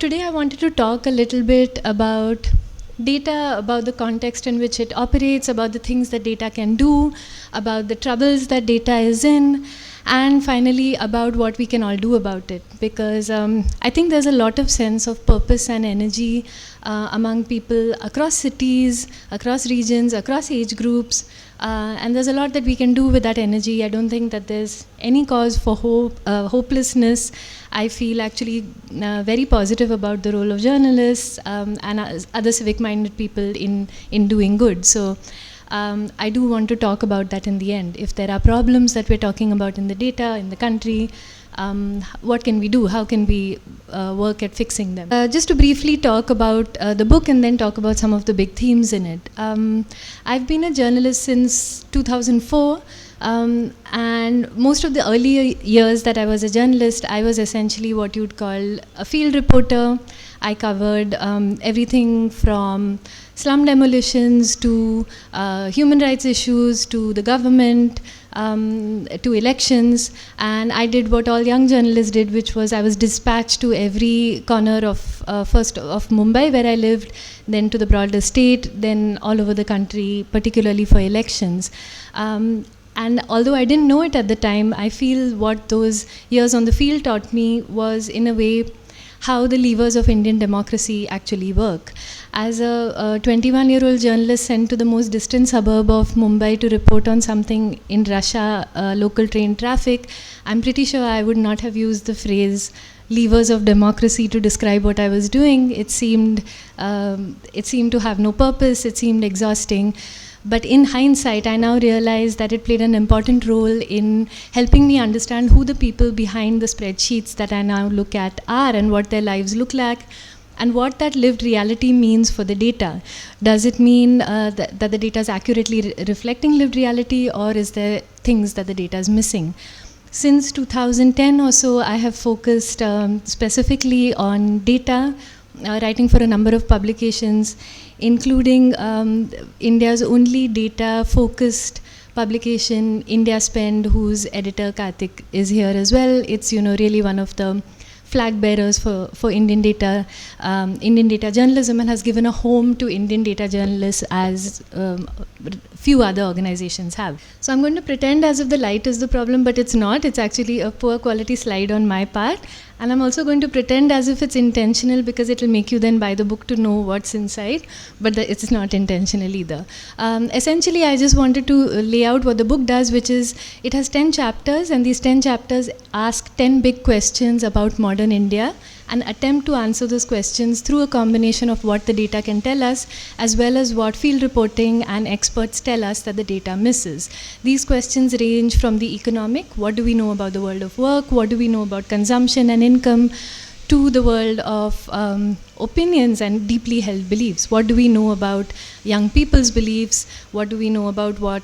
Today I wanted to talk a little bit about data, about the context in which it operates, about the things that data can do, about the troubles that data is in, and finally about what we can all do about it. Because I think there's a lot of sense of purpose and energy among people across cities, across regions, across age groups, and there's a lot that we can do with that energy. I don't think that there's any cause for hopelessness. I feel actually very positive about the role of journalists and other civic-minded people in doing good. So I do want to talk about that in the end. If there are problems that we're talking about in the data, in the country, what can we do? How can we work at fixing them? Just to briefly talk about the book and then talk about some of the big themes in it. I've been a journalist since 2004. And most of the early years that I was a journalist, I was essentially what you'd call a field reporter. I covered everything from slum demolitions to human rights issues to the government to elections, and I did what all young journalists did, which was I was dispatched to every corner of first of Mumbai where I lived, then to the broader state, then all over the country, particularly for elections. And although I didn't know it at the time, I feel what those years on the field taught me was, in a way, how the levers of Indian democracy actually work. As a 21-year-old journalist sent to the most distant suburb of Mumbai to report on something in Russia, local train traffic, I'm pretty sure I would not have used the phrase levers of democracy to describe what I was doing. It seemed to have no purpose, it seemed exhausting. But in hindsight, I now realize that it played an important role in helping me understand who the people behind the spreadsheets that I now look at are and what their lives look like, and what that lived reality means for the data. Does it mean that the data is accurately reflecting lived reality, or is there things that the data is missing? Since 2010 or so, I have focused specifically on data, writing for a number of publications, including India's only data-focused publication, India Spend, whose editor Karthik is here as well. It's really one of the flag bearers for Indian data journalism, and has given a home to Indian data journalists as few other organizations have. So I'm going to pretend as if the light is the problem, but it's not. It's actually a poor quality slide on my part. And I'm also going to pretend as if it's intentional, because it will make you then buy the book to know what's inside, but it's not intentional either. Essentially, I just wanted to lay out what the book does, which is it has 10 chapters, and these 10 chapters ask 10 big questions about modern India and attempt to answer those questions through a combination of what the data can tell us, as well as what field reporting and experts tell us that the data misses. These questions range from the economic, what do we know about the world of work, what do we know about consumption and income, to the world of opinions and deeply held beliefs. What do we know about young people's beliefs? What do we know about what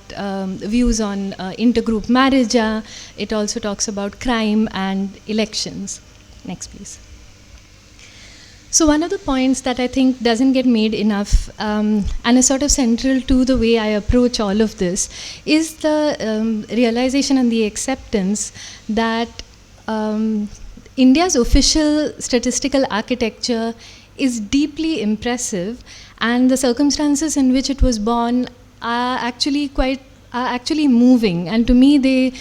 views on intergroup marriage are? It also talks about crime and elections. Next, please. So one of the points that I think doesn't get made enough and is sort of central to the way I approach all of this is the realization and the acceptance that India's official statistical architecture is deeply impressive, and the circumstances in which it was born are actually moving, and to me they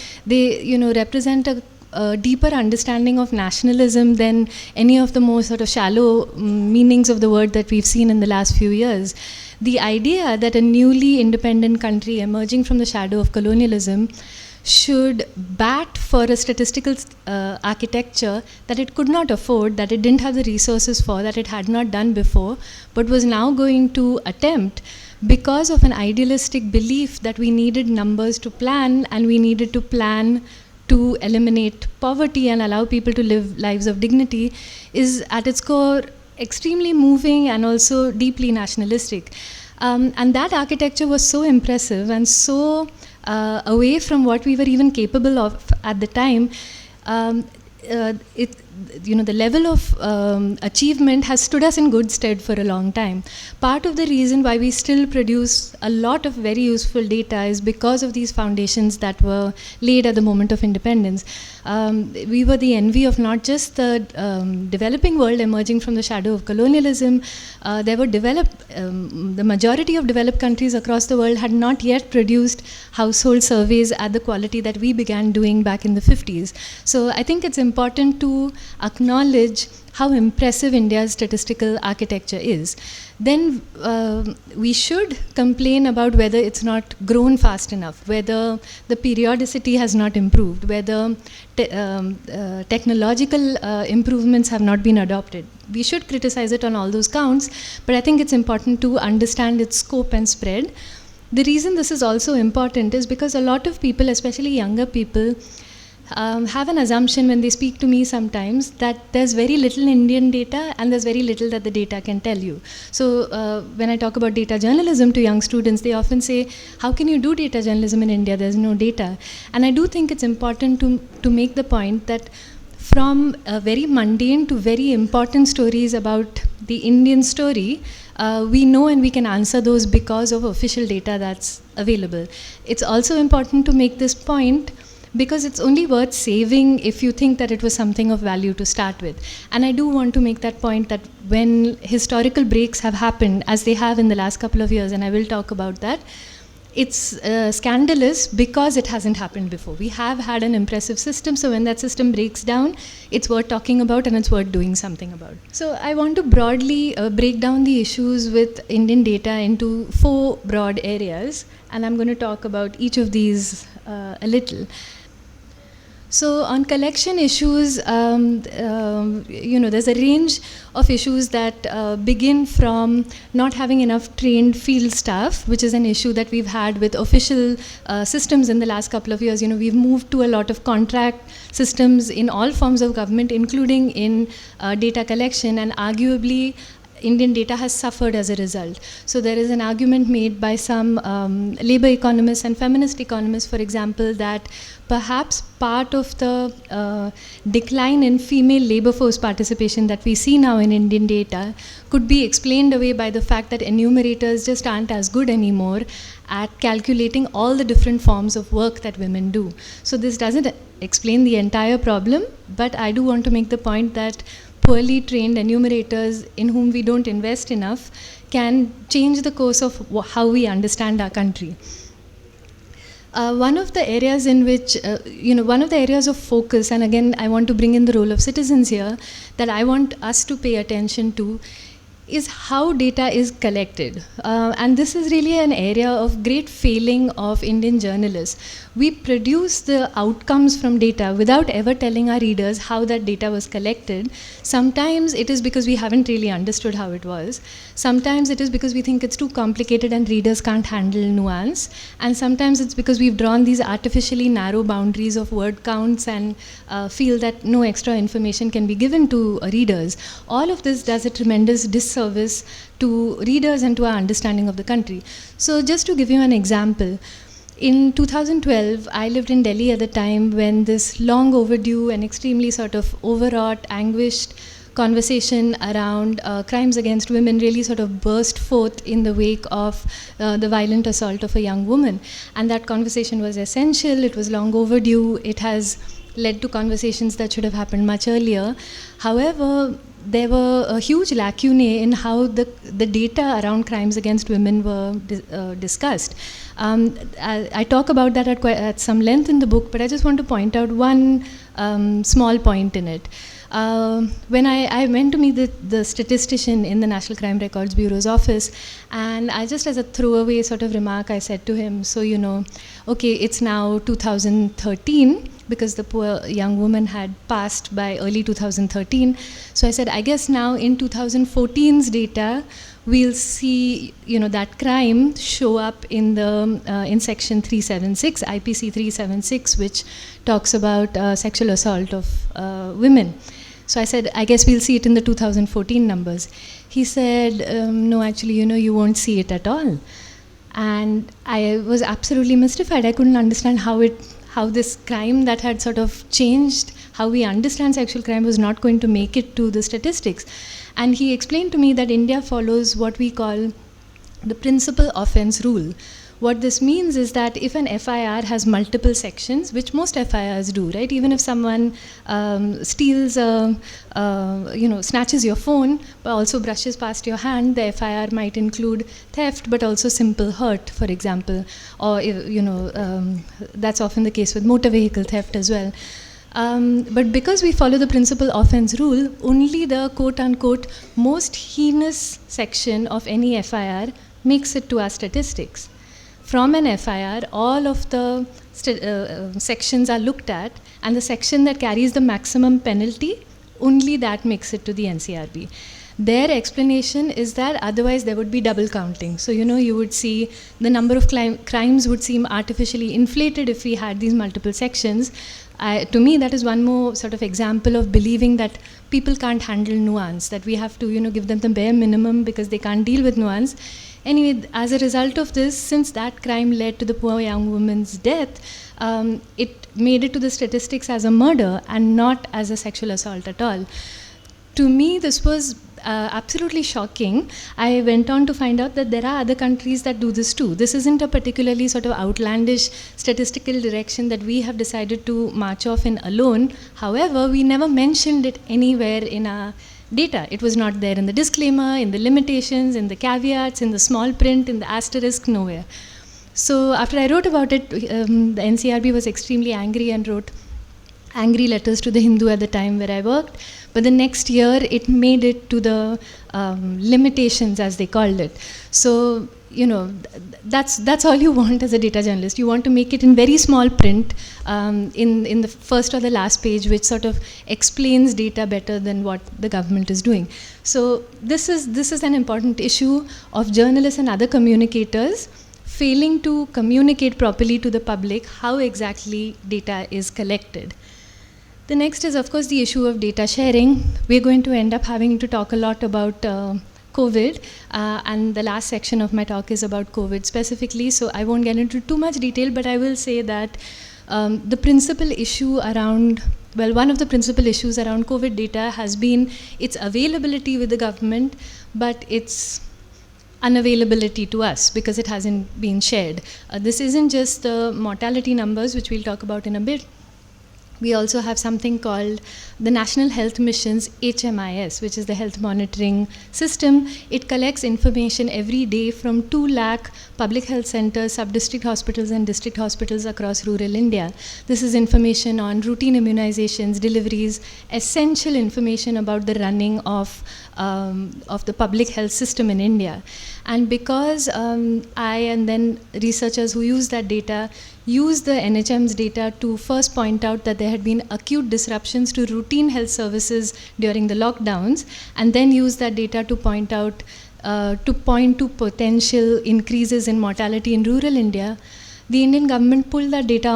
represent a deeper understanding of nationalism than any of the more sort of shallow meanings of the word that we've seen in the last few years. The idea that a newly independent country emerging from the shadow of colonialism should bat for a statistical architecture that it could not afford, that it didn't have the resources for, that it had not done before, but was now going to attempt because of an idealistic belief that we needed numbers to plan, and we needed to plan to eliminate poverty and allow people to live lives of dignity, is at its core extremely moving and also deeply nationalistic. And that architecture was so impressive and so away from what we were even capable of at the time. the level of achievement has stood us in good stead for a long time. Part of the reason why we still produce a lot of very useful data is because of these foundations that were laid at the moment of independence. We were the envy of not just the developing world emerging from the shadow of colonialism. The majority of developed countries across the world had not yet produced household surveys at the quality that we began doing back in the 50s. So I think it's important to acknowledge how impressive India's statistical architecture is. Then we should complain about whether it's not grown fast enough, whether the periodicity has not improved, whether technological improvements have not been adopted. We should criticize it on all those counts, but I think it's important to understand its scope and spread. The reason this is also important is because a lot of people, especially younger people, have an assumption when they speak to me sometimes that there's very little Indian data and there's very little that the data can tell you. So when I talk about data journalism to young students, they often say, how can you do data journalism in India? There's no data. And I do think it's important to make the point that from very mundane to very important stories about the Indian story, we know and we can answer those because of official data that's available. It's also important to make this point because it's only worth saving if you think that it was something of value to start with. And I do want to make that point that when historical breaks have happened, as they have in the last couple of years, and I will talk about that, it's scandalous because it hasn't happened before. We have had an impressive system, so when that system breaks down, it's worth talking about and it's worth doing something about. So I want to broadly break down the issues with Indian data into 4 broad areas, and I'm going to talk about each of these a little. So on collection issues, there's a range of issues that begin from not having enough trained field staff, which is an issue that we've had with official systems in the last couple of years. We've moved to a lot of contract systems in all forms of government, including in data collection, and arguably Indian data has suffered as a result. So there is an argument made by some labor economists and feminist economists, for example, that perhaps part of the decline in female labor force participation that we see now in Indian data could be explained away by the fact that enumerators just aren't as good anymore at calculating all the different forms of work that women do. So this doesn't explain the entire problem, but I do want to make the point that poorly trained enumerators in whom we don't invest enough can change the course of how we understand our country. One of the areas in which, one of the areas of focus, and again I want to bring in the role of citizens here, that I want us to pay attention to is how data is collected. And this is really an area of great failing of Indian journalists. We produce the outcomes from data without ever telling our readers how that data was collected. Sometimes it is because we haven't really understood how it was. Sometimes it is because we think it's too complicated and readers can't handle nuance. And sometimes it's because we've drawn these artificially narrow boundaries of word counts and feel that no extra information can be given to readers. All of this does a tremendous disservice to readers and to our understanding of the country. So just to give you an example, in 2012, I lived in Delhi at the time when this long overdue and extremely sort of overwrought, anguished conversation around crimes against women really sort of burst forth in the wake of the violent assault of a young woman. And that conversation was essential, it was long overdue, it has led to conversations that should have happened much earlier. However, there were a huge lacunae in how the data around crimes against women were discussed. I talk about that at some length in the book, but I just want to point out one small point in it. When I went to meet the statistician in the National Crime Records Bureau's office, and I just as a throwaway sort of remark, I said to him, so okay, it's now 2013, because the poor young woman had passed by early 2013. So I said, I guess now in 2014's data, we'll see, that crime show up in the in section 376, IPC 376, which talks about sexual assault of women. So I said, I guess we'll see it in the 2014 numbers. He said, no, actually, you won't see it at all. And I was absolutely mystified. I couldn't understand how how this crime that had sort of changed how we understand sexual crime was not going to make it to the statistics. And he explained to me that India follows what we call the principal offense rule. What this means is that if an FIR has multiple sections, which most FIRs do, right? Even if someone steals, snatches your phone, but also brushes past your hand, the FIR might include theft, but also simple hurt, for example. Or, that's often the case with motor vehicle theft as well. But because we follow the principal offense rule, only the quote-unquote most heinous section of any FIR makes it to our statistics. From an FIR, all of the sections are looked at, and the section that carries the maximum penalty, only that makes it to the NCRB. Their explanation is that otherwise there would be double counting. So, you would see the number of crimes would seem artificially inflated if we had these multiple sections. To me, that is one more sort of example of believing that people can't handle nuance, that we have to, give them the bare minimum because they can't deal with nuance. Anyway, as a result of this, since that crime led to the poor young woman's death, it made it to the statistics as a murder and not as a sexual assault at all. To me, this was absolutely shocking. I went on to find out that there are other countries that do this too. This isn't a particularly sort of outlandish statistical direction that we have decided to march off in alone. However, we never mentioned it anywhere in our data. It was not there in the disclaimer, in the limitations, in the caveats, in the small print, in the asterisk, nowhere. So after I wrote about it, the NCRB was extremely angry and wrote angry letters to the Hindu at the time where I worked. But the next year, it made it to the limitations, as they called it. So, that's all you want as a data journalist. You want to make it in very small print, in the first or the last page, which sort of explains data better than what the government is doing. So this is an important issue of journalists and other communicators failing to communicate properly to the public how exactly data is collected. The next is, of course, the issue of data sharing. We're going to end up having to talk a lot about COVID, and the last section of my talk is about COVID specifically, so I won't get into too much detail, but I will say that the principal issue around, one of the principal issues around COVID data has been its availability with the government, but its unavailability to us because it hasn't been shared. This isn't just the mortality numbers, which we'll talk about in a bit. We also have something called the National Health Mission's HMIS, which is the health monitoring system. It collects information every day from 2 lakh public health centers, sub-district hospitals, and district hospitals across rural India. This is information on routine immunizations, deliveries, essential information about the running of the public health system in India. And because I and then researchers who use that data use the NHM's data to first point out that there had been acute disruptions to routine health services during the lockdowns, and then use that data to point to potential increases in mortality in rural India, the Indian government pulled that data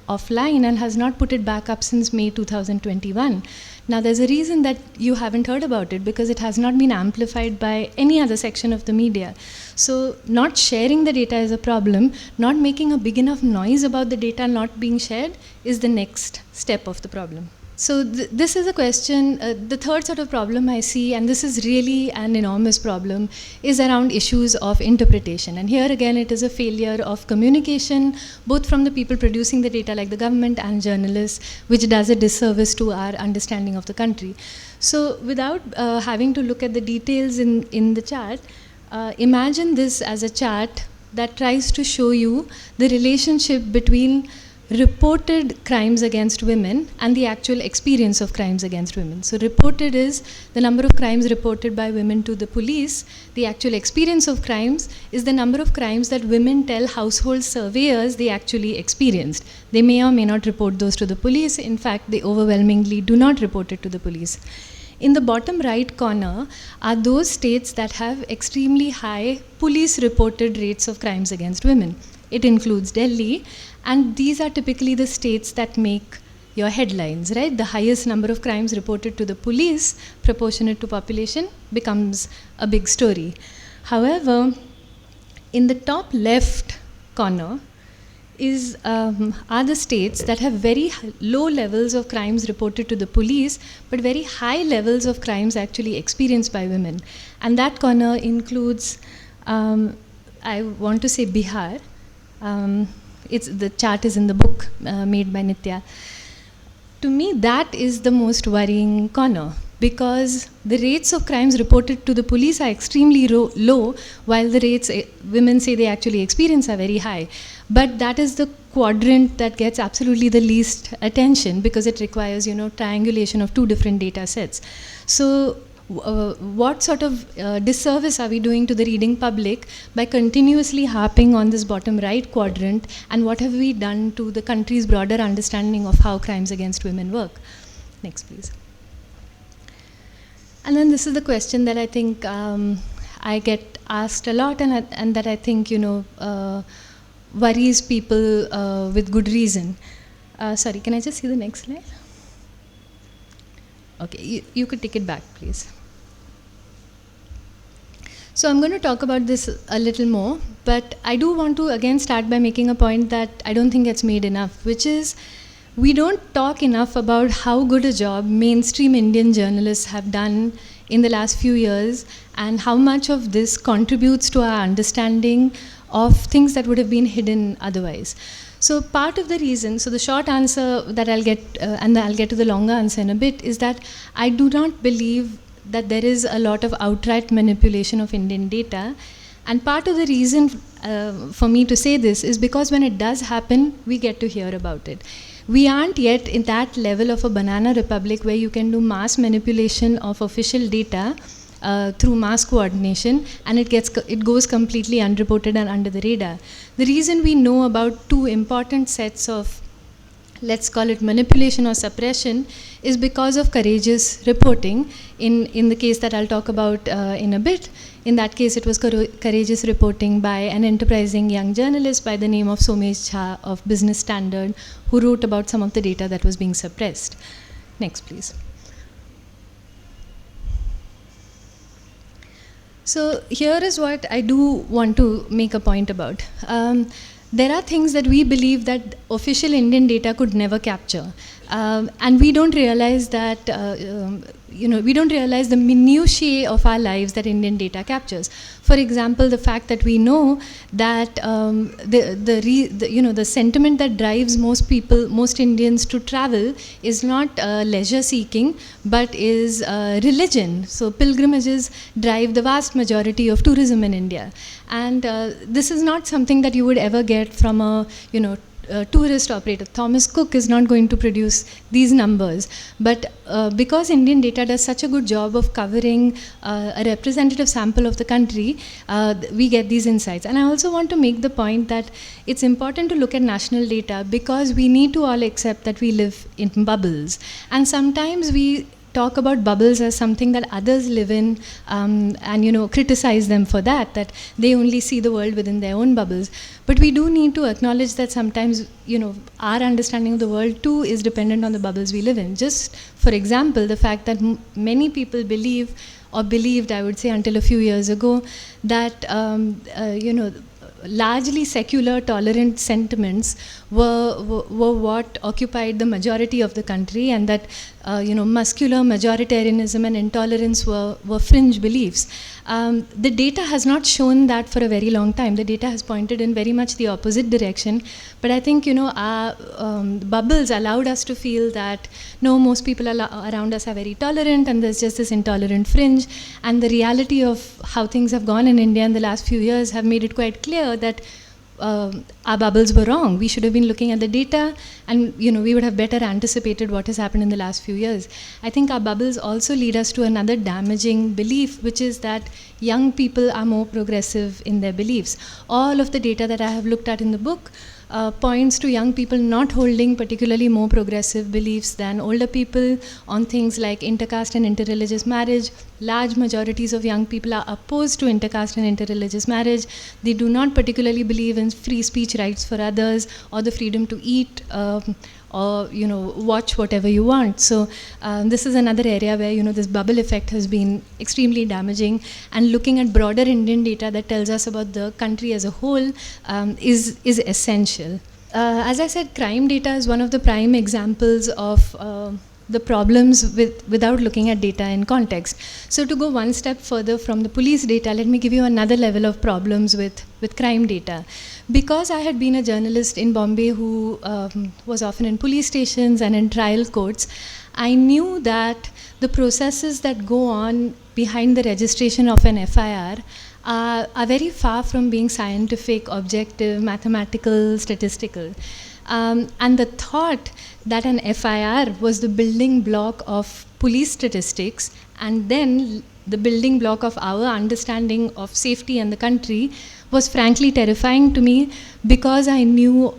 offline and has not put it back up since May 2021. Now, there's a reason that you haven't heard about it, because it has not been amplified by any other section of the media. So not sharing the data is a problem. Not making a big enough noise about the data not being shared is the next step of the problem. So this is a question, the third sort of problem I see, and this is really an enormous problem, is around issues of interpretation. And here again, it is a failure of communication, both from the people producing the data like the government and journalists, which does a disservice to our understanding of the country. So without having to look at the details in the chart, imagine this as a chart that tries to show you the relationship between reported crimes against women and the actual experience of crimes against women. So reported is the number of crimes reported by women to the police. The actual experience of crimes is the number of crimes that women tell household surveyors they actually experienced. They may or may not report those to the police. In fact, they overwhelmingly do not report it to the police. In the bottom right corner are those states that have extremely high police-reported rates of crimes against women. It includes Delhi, and these are typically the states that make your headlines, right? The highest number of crimes reported to the police, proportionate to population, becomes a big story. However, in the top left corner are the states that have very low levels of crimes reported to the police, but very high levels of crimes actually experienced by women. And that corner includes, I want to say Bihar. The chart is in the book made by Nitya. To me, that is the most worrying corner, because the rates of crimes reported to the police are extremely low, while the rates women say they actually experience are very high. But that is the quadrant that gets absolutely the least attention, because it requires, triangulation of two different data sets. So what sort of disservice are we doing to the reading public by continuously harping on this bottom right quadrant, and what have we done to the country's broader understanding of how crimes against women work? Next, please. And then this is the question that I think I get asked a lot, and that I think, worries people with good reason. Sorry, can I just see the next slide? Okay, you could take it back, please. So I'm going to talk about this a little more, but I do want to again start by making a point that I don't think gets made enough, which is we don't talk enough about how good a job mainstream Indian journalists have done in the last few years, and how much of this contributes to our understanding of things that would have been hidden otherwise. So part of the reason, so the short answer that I'll get, and I'll get to the longer answer in a bit, is that I do not believe that there is a lot of outright manipulation of Indian data. And part of the reason for me to say this is because when it does happen, we get to hear about it. We aren't yet in that level of a banana republic where you can do mass manipulation of official data through mass coordination, and it goes completely unreported and under the radar. The reason we know about two important sets of, let's call it manipulation or suppression, is because of courageous reporting. In the case that I'll talk about in a bit, in that case it was courageous reporting by an enterprising young journalist by the name of Somesh Jha of Business Standard, who wrote about some of the data that was being suppressed. Next, please. So here is what I do want to make a point about. There are things that we believe that official Indian data could never capture. And we don't realize that, we don't realize the minutiae of our lives that Indian data captures. For example, the fact that we know that the sentiment that drives most Indians to travel is not leisure seeking, but is religion. So pilgrimages drive the vast majority of tourism in India. And this is not something that you would ever get from a tourist operator. Thomas Cook is not going to produce these numbers. But because Indian data does such a good job of covering a representative sample of the country, we get these insights. And I also want to make the point that it's important to look at national data because we need to all accept that we live in bubbles. And sometimes we talk about bubbles as something that others live in, and criticize them for that they only see the world within their own bubbles. But we do need to acknowledge that sometimes our understanding of the world too is dependent on the bubbles we live in. Just for example, the fact that many people believe, or believed, I would say until a few years ago, that largely secular, tolerant sentiments were what occupied the majority of the country, and that muscular majoritarianism and intolerance were fringe beliefs. The data has not shown that for a very long time. The data has pointed in very much the opposite direction. But I think our bubbles allowed us to feel that no, most people around us are very tolerant, and there's just this intolerant fringe. And the reality of how things have gone in India in the last few years have made it quite clear that our bubbles were wrong. We should have been looking at the data, and we would have better anticipated what has happened in the last few years. I think our bubbles also lead us to another damaging belief, which is that young people are more progressive in their beliefs. All of the data that I have looked at in the book points to young people not holding particularly more progressive beliefs than older people on things like intercaste and interreligious marriage. Large majorities of young people are opposed to intercaste and interreligious marriage. They do not particularly believe in free speech rights for others, or the freedom to eat, or watch whatever you want. So this is another area where this bubble effect has been extremely damaging, and looking at broader Indian data that tells us about the country as a whole is essential. As I said, crime data is one of the prime examples of the problems without looking at data in context. So to go one step further from the police data, let me give you another level of problems with crime data. Because I had been a journalist in Bombay who was often in police stations and in trial courts, I knew that the processes that go on behind the registration of an FIR are very far from being scientific, objective, mathematical, statistical. And the thought that an FIR was the building block of police statistics and then the building block of our understanding of safety and the country was frankly terrifying to me, because I knew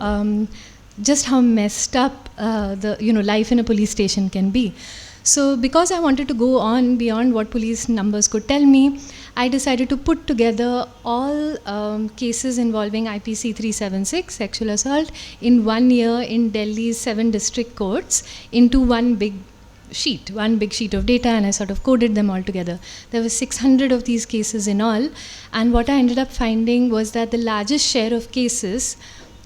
just how messed up life in a police station can be. So because I wanted to go on beyond what police numbers could tell me, I decided to put together all cases involving IPC 376, sexual assault, in 1 year in Delhi's 7 district courts into one big sheet of data, and I sort of coded them all together. There were 600 of these cases in all, and what I ended up finding was that the largest share of cases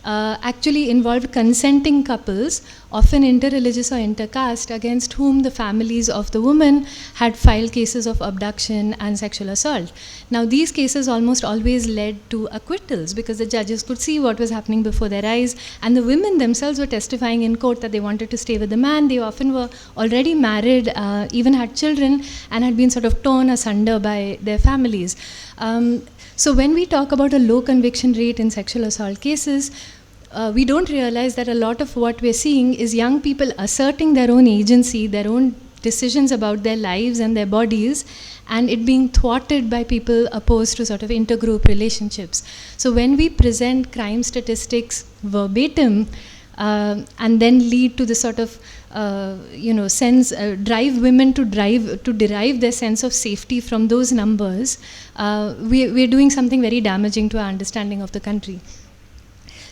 actually involved consenting couples, often interreligious or intercaste, against whom the families of the women had filed cases of abduction and sexual assault. Now, these cases almost always led to acquittals because the judges could see what was happening before their eyes, and the women themselves were testifying in court that they wanted to stay with the man. They often were already married, even had children, and had been sort of torn asunder by their families. So when we talk about a low conviction rate in sexual assault cases, we don't realize that a lot of what we're seeing is young people asserting their own agency, their own decisions about their lives and their bodies, and it being thwarted by people opposed to sort of intergroup relationships. So when we present crime statistics verbatim, and then lead to the sort of sense, drive women to derive their sense of safety from those numbers, we're doing something very damaging to our understanding of the country.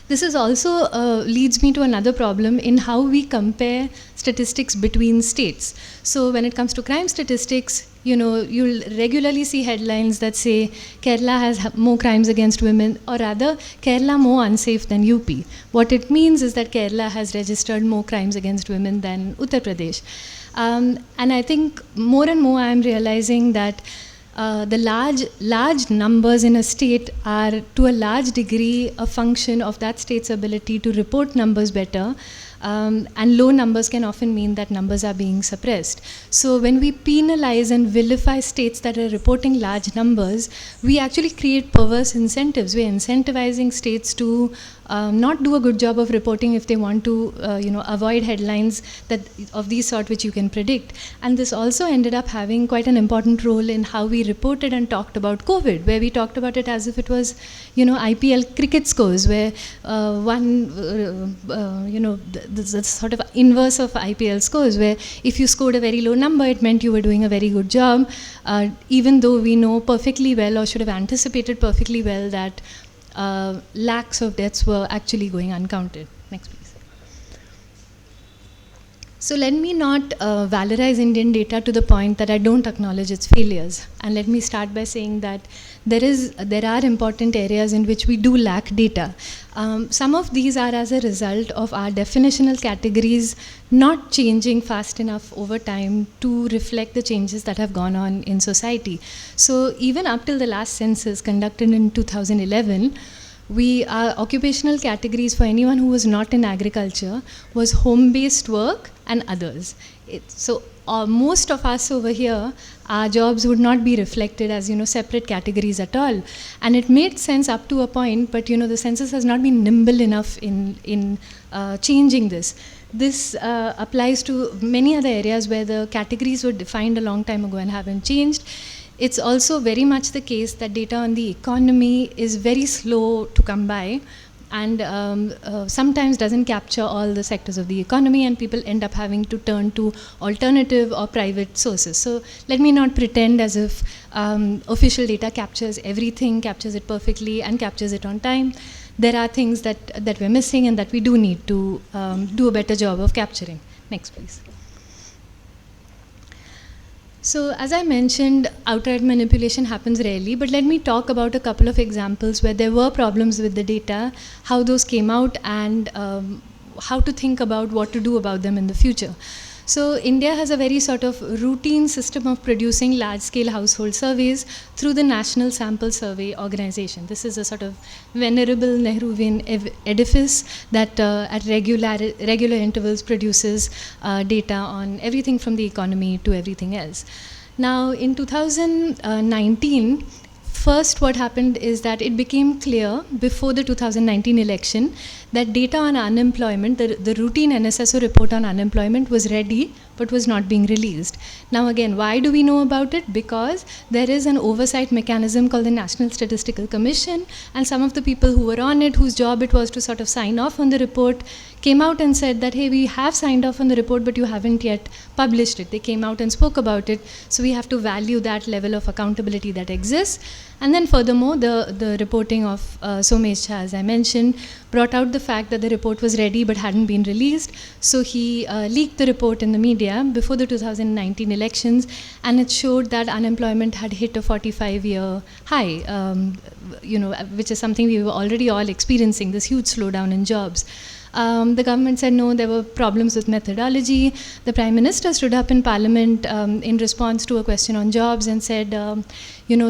This is also leads me to another problem in how we compare statistics between states. So when it comes to crime statistics, you'll regularly see headlines that say Kerala has more crimes against women, or rather Kerala more unsafe than UP. What it means is that Kerala has registered more crimes against women than Uttar Pradesh. And I think more and more I'm realizing that the large numbers in a state are to a large degree a function of that state's ability to report numbers better, and low numbers can often mean that numbers are being suppressed. So when we penalize and vilify states that are reporting large numbers, we actually create perverse incentives. We're incentivizing states to not do a good job of reporting if they want to avoid headlines of these sort which you can predict. And this also ended up having quite an important role in how we reported and talked about COVID, where we talked about it as if it was IPL cricket scores, where the sort of inverse of IPL scores, where if you scored a very low number, it meant you were doing a very good job, even though we know perfectly well, or should have anticipated perfectly well, that lakhs of deaths were actually going uncounted. Next, please. So let me not valorize Indian data to the point that I don't acknowledge its failures. And let me start by saying that there are important areas in which we do lack data. Some of these are as a result of our definitional categories not changing fast enough over time to reflect the changes that have gone on in society. So even up till the last census conducted in 2011, our occupational categories for anyone who was not in agriculture was home-based work and others. So most of us over here, our jobs would not be reflected as separate categories at all. And it made sense up to a point, but the census has not been nimble enough in changing this. This applies to many other areas where the categories were defined a long time ago and haven't changed. It's also very much the case that data on the economy is very slow to come by, and sometimes doesn't capture all the sectors of the economy, and people end up having to turn to alternative or private sources. So let me not pretend as if official data captures everything, captures it perfectly, and captures it on time. There are things that we're missing and that we do need to do a better job of capturing. Next, please. So as I mentioned, outright manipulation happens rarely, but let me talk about a couple of examples where there were problems with the data, how those came out, and how to think about what to do about them in the future. So India has a very sort of routine system of producing large-scale household surveys through the National Sample Survey Organization. This is a sort of venerable Nehruvian edifice that at regular intervals produces data on everything from the economy to everything else. Now, in 2019, first what happened is that it became clear before the 2019 election that data on unemployment, the routine NSSO report on unemployment was ready but was not being released. Now again, why do we know about it? Because there is an oversight mechanism called the National Statistical Commission, and some of the people who were on it, whose job it was to sort of sign off on the report, came out and said that, hey, we have signed off on the report, but you haven't yet published it. They came out and spoke about it, so we have to value that level of accountability that exists. And then furthermore, the reporting of Somesh Jha, as I mentioned, brought out the fact that the report was ready but hadn't been released. So he leaked the report in the media before the 2019 elections, and it showed that unemployment had hit a 45-year high, which is something we were already all experiencing, this huge slowdown in jobs. The government said no, there were problems with methodology. The Prime Minister stood up in Parliament in response to a question on jobs and said,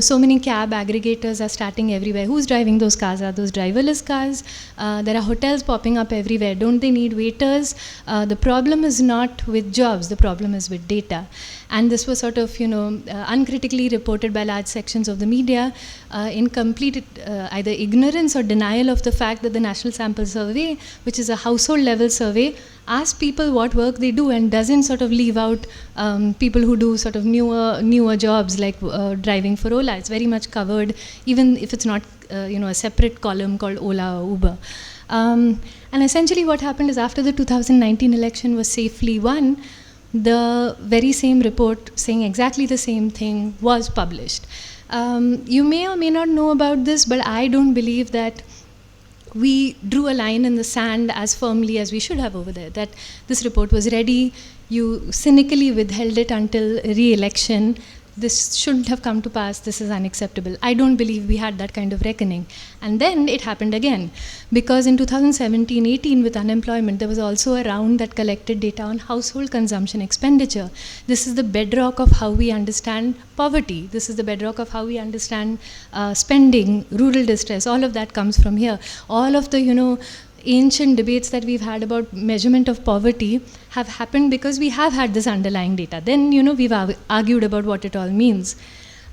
so many cab aggregators are starting everywhere. Who's driving those cars? Are those driverless cars? There are hotels popping up everywhere. Don't they need waiters? The problem is not with jobs, the problem is with data. And this was sort of, uncritically reported by large sections of the media in complete either ignorance or denial of the fact that the National Sample Survey, which is a household level survey, asks people what work they do and doesn't sort of leave out people who do sort of newer jobs like driving for Ola. It's very much covered, even if it's not a separate column called Ola or Uber. And essentially what happened is after the 2019 election was safely won, the very same report saying exactly the same thing was published. You may or may not know about this, but I don't believe that we drew a line in the sand as firmly as we should have over there, that this report was ready, you cynically withheld it until re-election. This shouldn't have come to pass, this is unacceptable. I don't believe we had that kind of reckoning. And then it happened again, because in 2017-18 with unemployment, there was also a round that collected data on household consumption expenditure. This is the bedrock of how we understand poverty. This is the bedrock of how we understand spending, rural distress, all of that comes from here. All of the, ancient debates that we've had about measurement of poverty have happened because we have had this underlying data. Then, we've argued about what it all means.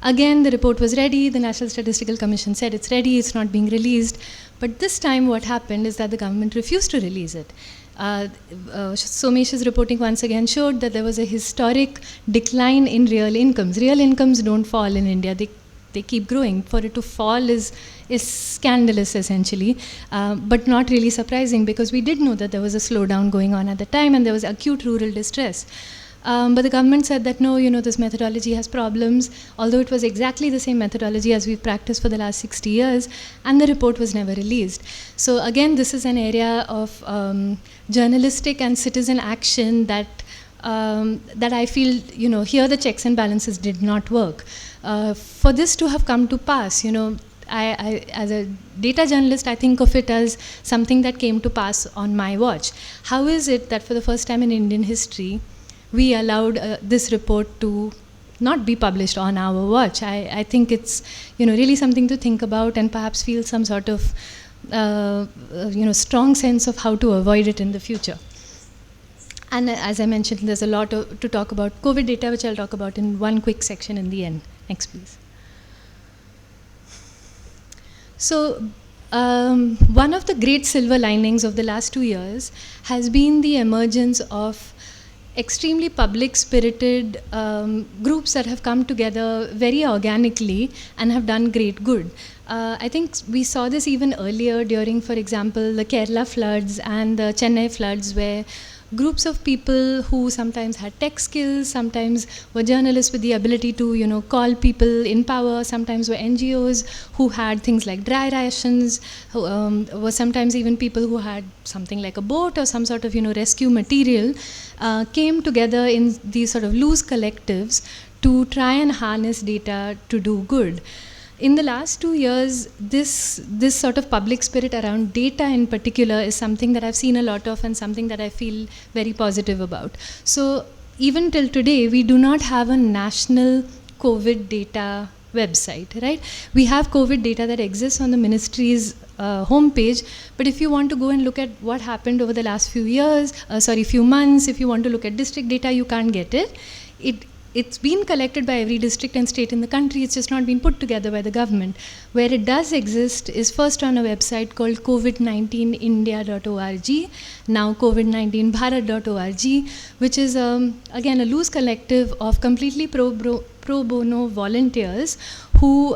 Again, the report was ready, the National Statistical Commission said it's ready, it's not being released. But this time what happened is that the government refused to release it. Somesh's reporting once again showed that there was a historic decline in real incomes. Real incomes don't fall in India, they keep growing. For it to fall is scandalous, essentially, but not really surprising, because we did know that there was a slowdown going on at the time and there was acute rural distress. But the government said that no, this methodology has problems, although it was exactly the same methodology as we've practiced for the last 60 years, and the report was never released. So again, this is an area of journalistic and citizen action that I feel, here the checks and balances did not work. For this to have come to pass, I, as a data journalist, I think of it as something that came to pass on my watch. How is it that for the first time in Indian history, we allowed this report to not be published on our watch? I think it's, really something to think about and perhaps feel some sort of, strong sense of how to avoid it in the future. And as I mentioned, there's a lot to talk about COVID data, which I'll talk about in one quick section in the end. Next, please. So, one of the great silver linings of the last 2 years has been the emergence of extremely public-spirited groups that have come together very organically and have done great good. I think we saw this even earlier during, for example, the Kerala floods and the Chennai floods, where groups of people who sometimes had tech skills, sometimes were journalists with the ability to, call people in power, sometimes were NGOs who had things like dry rations, who were sometimes even people who had something like a boat or some sort of, rescue material, came together in these sort of loose collectives to try and harness data to do good. In the last 2 years, this sort of public spirit around data in particular is something that I've seen a lot of and something that I feel very positive about. So even till today, we do not have a national COVID data website, right? We have COVID data that exists on the ministry's homepage, but if you want to go and look at what happened over the last few months, if you want to look at district data, you can't get it. It's been collected by every district and state in the country, it's just not been put together by the government. Where it does exist is first on a website called covid19india.org, now covid19bharat.org, which is again a loose collective of completely pro bono volunteers who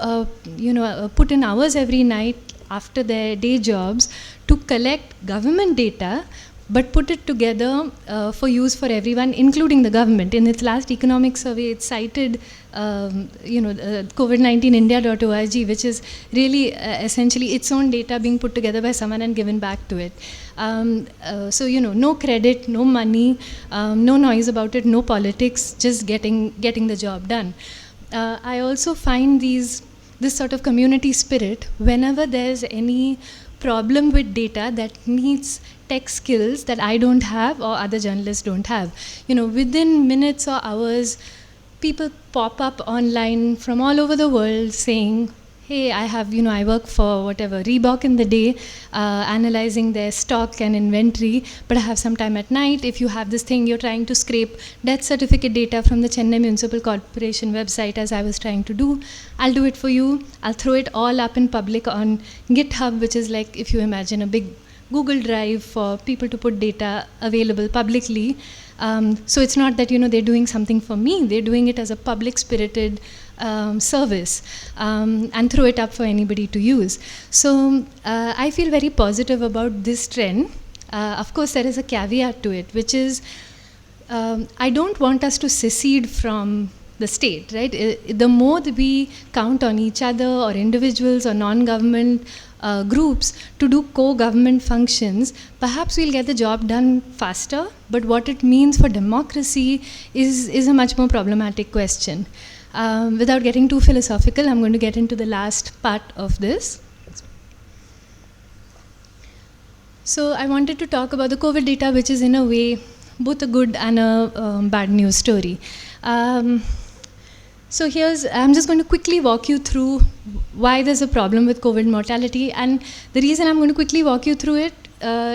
put in hours every night after their day jobs to collect government data, but put it together for use for everyone, including the government. In its last economic survey, it cited covid19india.org, which is really essentially its own data being put together by someone and given back to it. No credit, no money, no noise about it, no politics, just getting the job done. I also find this sort of community spirit whenever there's any problem with data that needs tech skills that I don't have or other journalists don't have. Within minutes or hours, people pop up online from all over the world saying, hey, I work for whatever, Reebok in the day, analyzing their stock and inventory, but I have some time at night. If you have this thing, you're trying to scrape death certificate data from the Chennai Municipal Corporation website, as I was trying to do, I'll do it for you. I'll throw it all up in public on GitHub, which is like, if you imagine a big Google Drive for people to put data available publicly. So it's not that they're doing something for me, they're doing it as a public-spirited service and throw it up for anybody to use. So I feel very positive about this trend. Of course, there is a caveat to it, which is I don't want us to secede from the state, right? The more that we count on each other or individuals or non-government groups to do co-government functions, perhaps we'll get the job done faster, but what it means for democracy is a much more problematic question. Without getting too philosophical, I'm going to get into the last part of this. So I wanted to talk about the COVID data, which is in a way both a good and a bad news story. So I'm just going to quickly walk you through why there's a problem with COVID mortality. And the reason I'm going to quickly walk you through it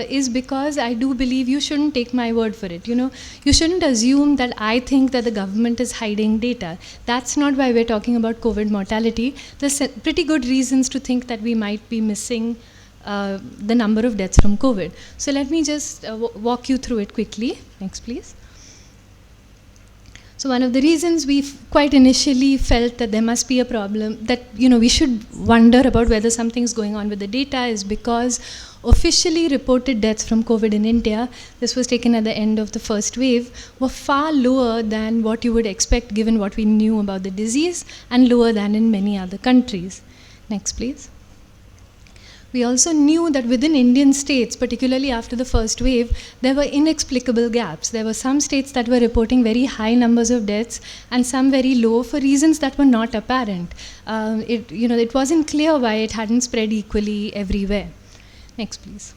is because I do believe you shouldn't take my word for it. You shouldn't assume that I think that the government is hiding data. That's not why we're talking about COVID mortality. There's pretty good reasons to think that we might be missing the number of deaths from COVID. So let me just walk you through it quickly. Next, please. So one of the reasons we quite initially felt that there must be a problem, that we should wonder about whether something's going on with the data, is because officially reported deaths from COVID in India, this was taken at the end of the first wave, were far lower than what you would expect given what we knew about the disease, and lower than in many other countries. Next, please. We also knew that within Indian states, particularly after the first wave, there were inexplicable gaps. There were some states that were reporting very high numbers of deaths and some very low for reasons that were not apparent. It wasn't clear why it hadn't spread equally everywhere. Next, please.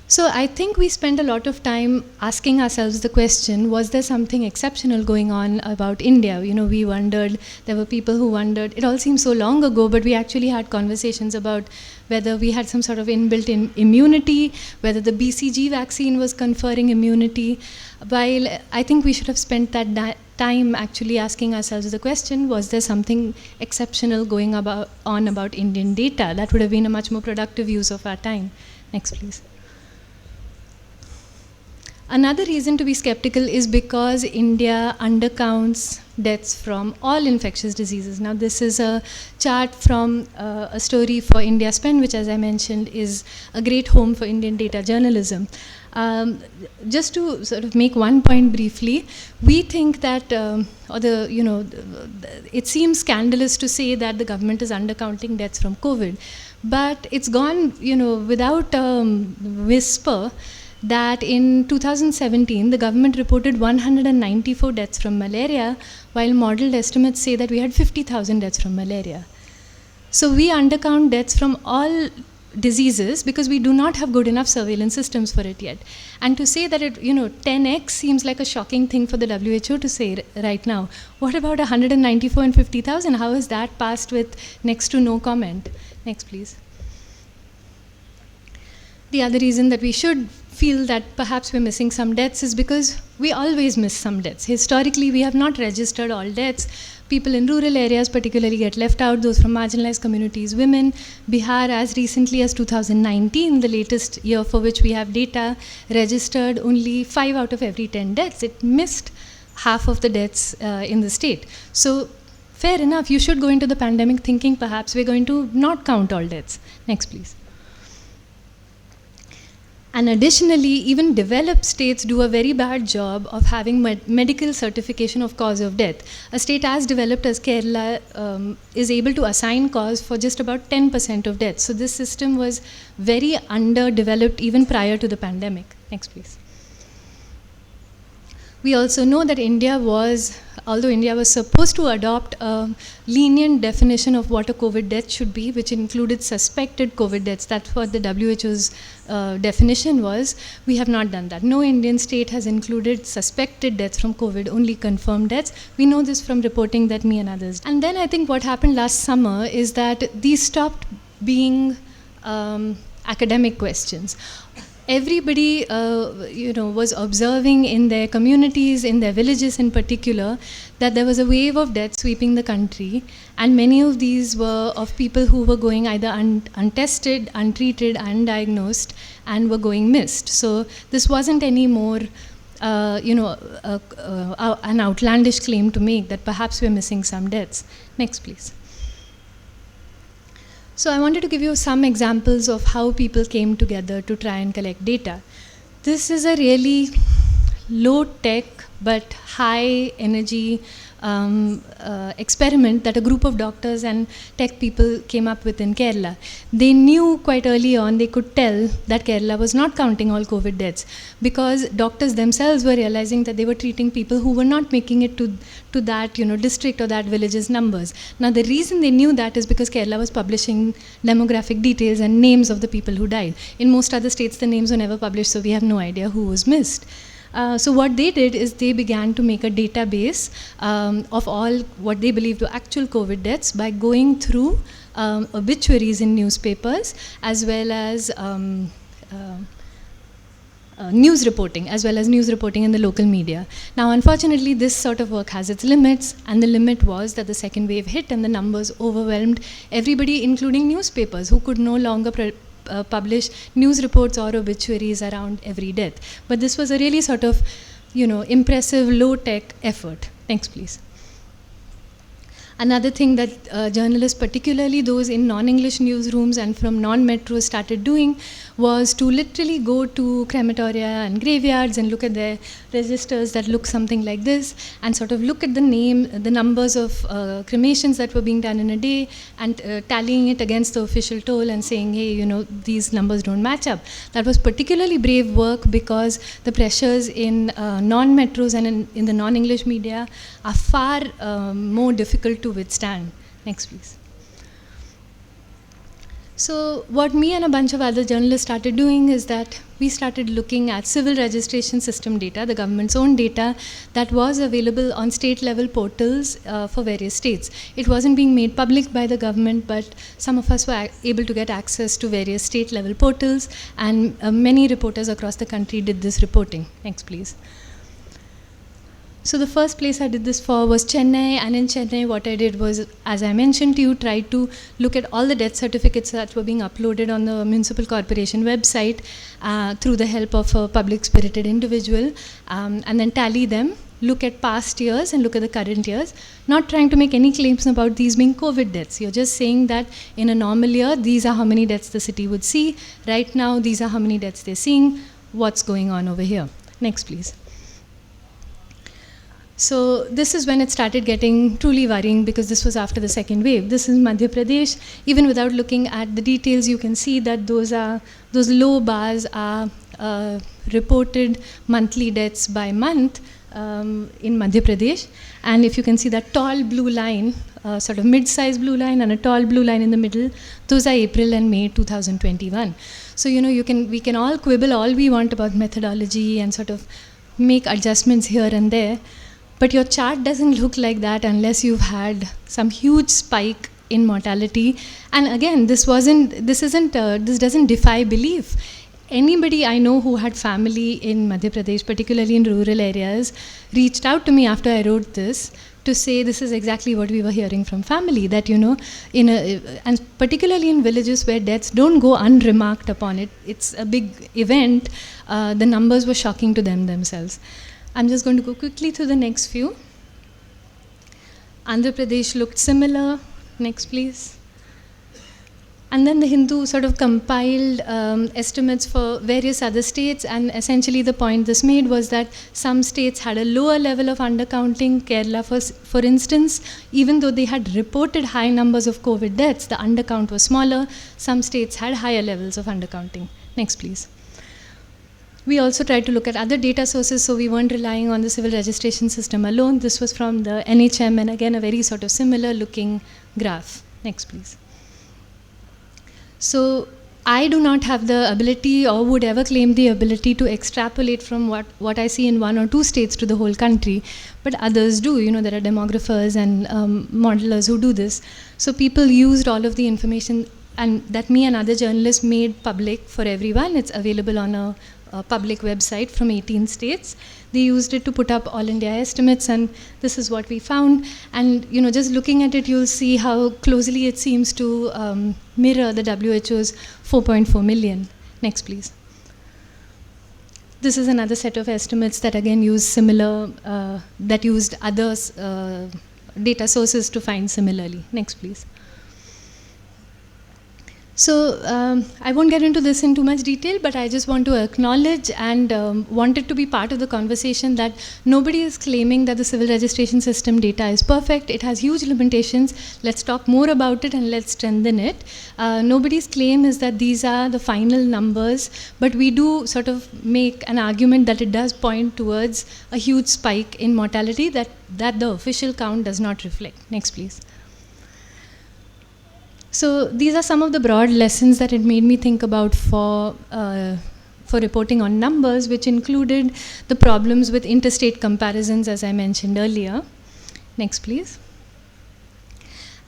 So I think we spent a lot of time asking ourselves the question, was there something exceptional going on about India? We wondered, there were people who wondered, it all seems so long ago, but we actually had conversations about whether we had some sort of inbuilt immunity, whether the BCG vaccine was conferring immunity. While I think we should have spent that time actually asking ourselves the question, was there something exceptional going on about Indian data? That would have been a much more productive use of our time. Next, please. Another reason to be skeptical is because India undercounts deaths from all infectious diseases. Now, this is a chart from a story for India Spend, which, as I mentioned, is a great home for Indian data journalism. Just to sort of make one point briefly, we think that, it seems scandalous to say that the government is undercounting deaths from COVID, but it's gone, without whisper, that in 2017, the government reported 194 deaths from malaria, while modeled estimates say that we had 50,000 deaths from malaria. So we undercount deaths from all diseases because we do not have good enough surveillance systems for it yet. And to say that it, 10x seems like a shocking thing for the WHO to say right now. What about 194 and 50,000? How is that passed with next to no comment? Next, please. The other reason that we should feel that perhaps we're missing some deaths is because we always miss some deaths. Historically, we have not registered all deaths. People in rural areas particularly get left out, those from marginalized communities, women. Bihar, as recently as 2019, the latest year for which we have data, registered only 5 out of every 10 deaths. It missed half of the deaths in the state. So fair enough, you should go into the pandemic thinking perhaps we're going to not count all deaths. Next, please. And additionally, even developed states do a very bad job of having medical certification of cause of death. A state as developed as Kerala is able to assign cause for just about 10% of deaths. So this system was very underdeveloped even prior to the pandemic. Next, please. We also know that although India was supposed to adopt a lenient definition of what a COVID death should be, which included suspected COVID deaths, that's what the WHO's definition was, we have not done that. No Indian state has included suspected deaths from COVID, only confirmed deaths. We know this from reporting that me and others. And then I think what happened last summer is that these stopped being academic questions. Everybody, was observing in their communities, in their villages in particular, that there was a wave of deaths sweeping the country, and many of these were of people who were going either untested, untreated, undiagnosed, and were going missed. So this wasn't any more, an outlandish claim to make that perhaps we're missing some deaths. Next, please. So I wanted to give you some examples of how people came together to try and collect data. This is a really low-tech but high-energy experiment that a group of doctors and tech people came up with in Kerala. They knew quite early on, they could tell that Kerala was not counting all COVID deaths because doctors themselves were realizing that they were treating people who were not making it to that district or that village's numbers. Now the reason they knew that is because Kerala was publishing demographic details and names of the people who died. In most other states the names were never published, so we have no idea who was missed. So what they did is they began to make a database of all what they believed were actual COVID deaths by going through obituaries in newspapers as well as news reporting in the local media. Now unfortunately this sort of work has its limits, and the limit was that the second wave hit and the numbers overwhelmed everybody, including newspapers who could no longer publish news reports or obituaries around every death. But this was a really sort of, impressive low-tech effort. Next, please. Another thing that journalists, particularly those in non-English newsrooms and from non-metros, started doing was to literally go to crematoria and graveyards and look at their registers that look something like this and sort of look at the numbers of cremations that were being done in a day and tallying it against the official toll and saying, hey, these numbers don't match up. That was particularly brave work because the pressures in non-metros and in the non-English media are far more difficult to withstand. Next, please. So what me and a bunch of other journalists started doing is that we started looking at civil registration system data, the government's own data that was available on state level portals for various states. It wasn't being made public by the government, but some of us were able to get access to various state level portals, and many reporters across the country did this reporting. Next, please. So the first place I did this for was Chennai, and in Chennai what I did was, as I mentioned to you, tried to look at all the death certificates that were being uploaded on the municipal corporation website through the help of a public-spirited individual, and then tally them, look at past years and look at the current years, not trying to make any claims about these being COVID deaths. You're just saying that in a normal year, these are how many deaths the city would see. Right now, these are how many deaths they're seeing. What's going on over here? Next, please. So this is when it started getting truly worrying, because this was after the second wave. This is Madhya Pradesh. Even without looking at the details, you can see that those low bars are reported monthly deaths by month in Madhya Pradesh. And if you can see that tall blue line, sort of mid-sized blue line and a tall blue line in the middle, those are April and May 2021. So, we can all quibble all we want about methodology and sort of make adjustments here and there, but your chart doesn't look like that unless you've had some huge spike in mortality. And again, this doesn't defy belief. Anybody I know who had family in Madhya Pradesh, particularly in rural areas, reached out to me after I wrote this to say this is exactly what we were hearing from family, that, and particularly in villages where deaths don't go unremarked upon, it's a big event, the numbers were shocking to them themselves. I'm just going to go quickly through the next few. Andhra Pradesh looked similar. Next, please. And then the Hindu sort of compiled estimates for various other states, and essentially the point this made was that some states had a lower level of undercounting. Kerala, for instance, even though they had reported high numbers of COVID deaths, the undercount was smaller. Some states had higher levels of undercounting. Next, please. We also tried to look at other data sources, so we weren't relying on the civil registration system alone. This was from the NHM, and again, a very sort of similar looking graph. Next, please. So I do not have the ability or would ever claim the ability to extrapolate from what I see in one or two states to the whole country, but others do. There are demographers and modelers who do this. So people used all of the information and that me and other journalists made public for everyone. It's available on a public website from 18 states. They used it to put up all India estimates, and this is what we found. And just looking at it, you'll see how closely it seems to mirror the WHO's 4.4 million. Next, please. This is another set of estimates that again use similar, that used other data sources to find similarly. Next, please. So I won't get into this in too much detail, but I just want to acknowledge and want it to be part of the conversation that nobody is claiming that the civil registration system data is perfect. It has huge limitations. Let's talk more about it and let's strengthen it. Nobody's claim is that these are the final numbers, but we do sort of make an argument that it does point towards a huge spike in mortality that the official count does not reflect. Next, please. So these are some of the broad lessons that it made me think about for reporting on numbers, which included the problems with interstate comparisons, as I mentioned earlier. Next, please.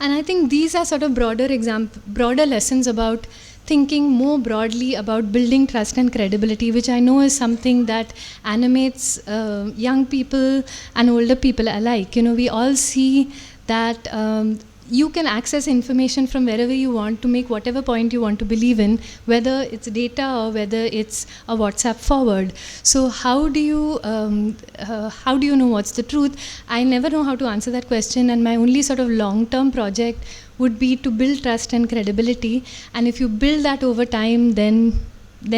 And I think these are sort of broader lessons about thinking more broadly about building trust and credibility, which I know is something that animates young people and older people alike. We all see that you can access information from wherever you want to make whatever point you want to believe in, whether it's data or whether it's a WhatsApp forward. So how do you know what's the truth? I never know how to answer that question, and my only sort of long-term project would be to build trust and credibility. And if you build that over time, then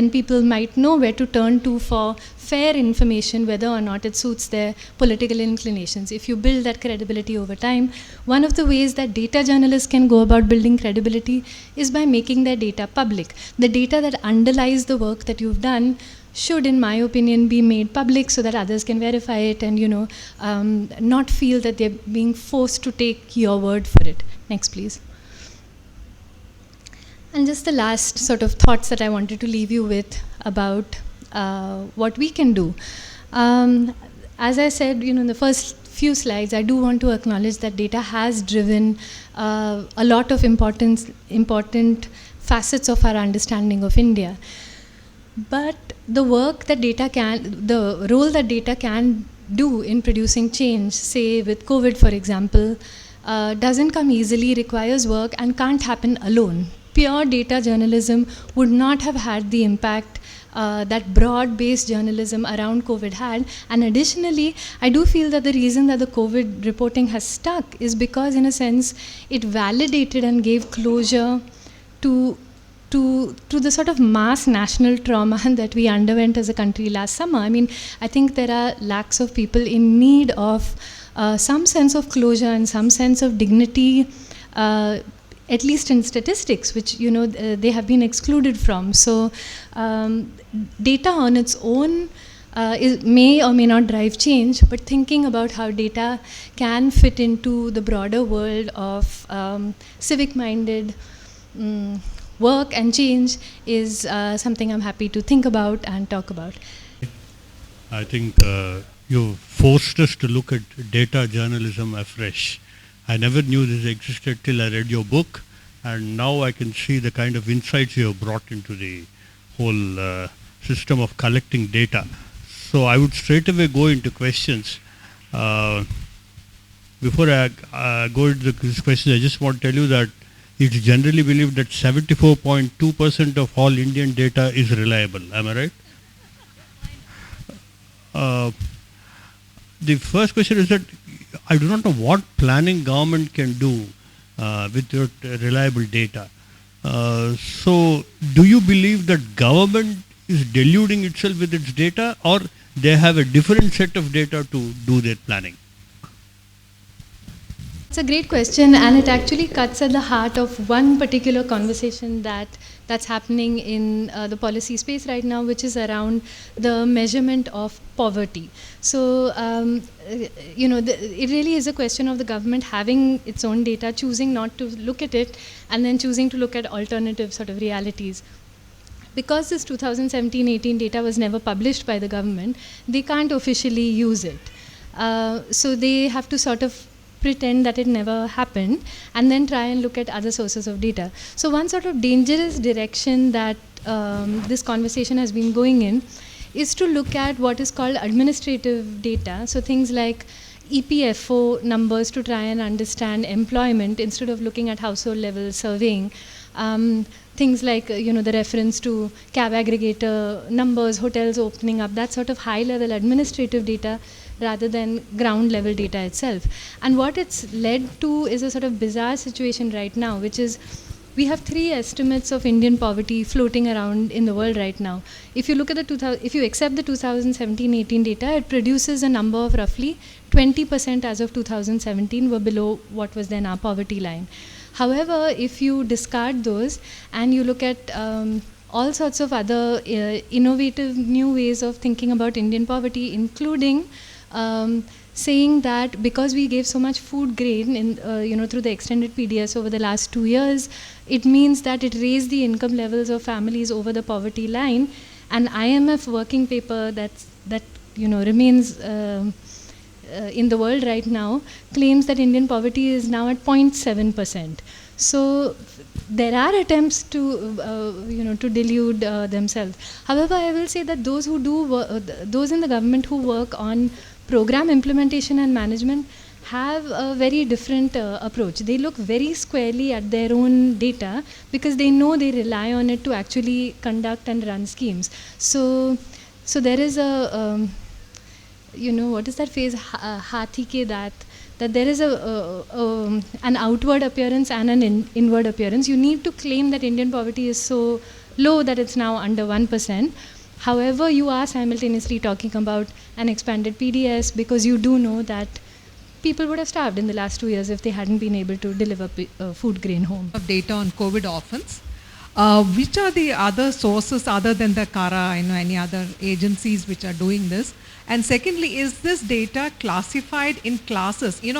people might know where to turn to for fair information, whether or not it suits their political inclinations. If you build that credibility over time, one of the ways that data journalists can go about building credibility is by making their data public. The data that underlies the work that you've done should, in my opinion, be made public so that others can verify it and, not feel that they're being forced to take your word for it. Next, please. And just the last sort of thoughts that I wanted to leave you with about what we can do. As I said, in the first few slides, I do want to acknowledge that data has driven a lot of important facets of our understanding of India. But the work that the role that data can do in producing change, say with COVID, for example, doesn't come easily, requires work, and can't happen alone. Pure data journalism would not have had the impact that broad-based journalism around COVID had. And additionally, I do feel that the reason that the COVID reporting has stuck is because, in a sense, it validated and gave closure to the sort of mass national trauma that we underwent as a country last summer. I mean, I think there are lakhs of people in need of some sense of closure and some sense of dignity at least in statistics, which they have been excluded from. So data on its own may or may not drive change, but thinking about how data can fit into the broader world of civic-minded work and change is something I'm happy to think about and talk about. I think you forced us to look at data journalism afresh. I never knew this existed till I read your book, and now I can see the kind of insights you have brought into the whole system of collecting data. So I would straight away go into questions. Before I go into this question, I just want to tell you that it's generally believed that 74.2% of all Indian data is reliable. Am I right? The first question is that I do not know what planning government can do with your reliable data. So do you believe that government is deluding itself with its data, or they have a different set of data to do their planning? It's a great question, and it actually cuts at the heart of one particular conversation that's happening in the policy space right now, which is around the measurement of poverty. So, it really is a question of the government having its own data, choosing not to look at it, and then choosing to look at alternative sort of realities. Because this 2017-18 data was never published by the government, they can't officially use it. So they have to sort of pretend that it never happened and then try and look at other sources of data. So one sort of dangerous direction that this conversation has been going in is to look at what is called administrative data. So things like EPFO numbers to try and understand employment instead of looking at household level surveying. Things like, the reference to cab aggregator numbers, hotels opening up, that sort of high-level administrative data rather than ground-level data itself. And what it's led to is a sort of bizarre situation right now, which is we have 3 estimates of Indian poverty floating around in the world right now. If you look at if you accept the 2017-18 data, it produces a number of roughly 20% as of 2017 were below what was then our poverty line. However, if you discard those and you look at all sorts of other innovative new ways of thinking about Indian poverty, including saying that because we gave so much food grain in, through the extended PDS over the last 2 years, it means that it raised the income levels of families over the poverty line. An IMF working paper that remains in the world right now claims that Indian poverty is now at 0.7%. So there are attempts to delude themselves. However, I will say that those who those in the government who work on program implementation and management have a very different approach. They look very squarely at their own data because they know they rely on it to actually conduct and run schemes. So there is a what is that phrase, hathi ke that there is an outward appearance and an inward appearance. You need to claim that Indian poverty is so low that it's now under 1%. However, you are simultaneously talking about an expanded PDS because you do know that people would have starved in the last 2 years if they hadn't been able to deliver food grain home. Of data on COVID orphans. Which are the other sources other than the CARA, any other agencies which are doing this? And secondly, is this data classified in classes? We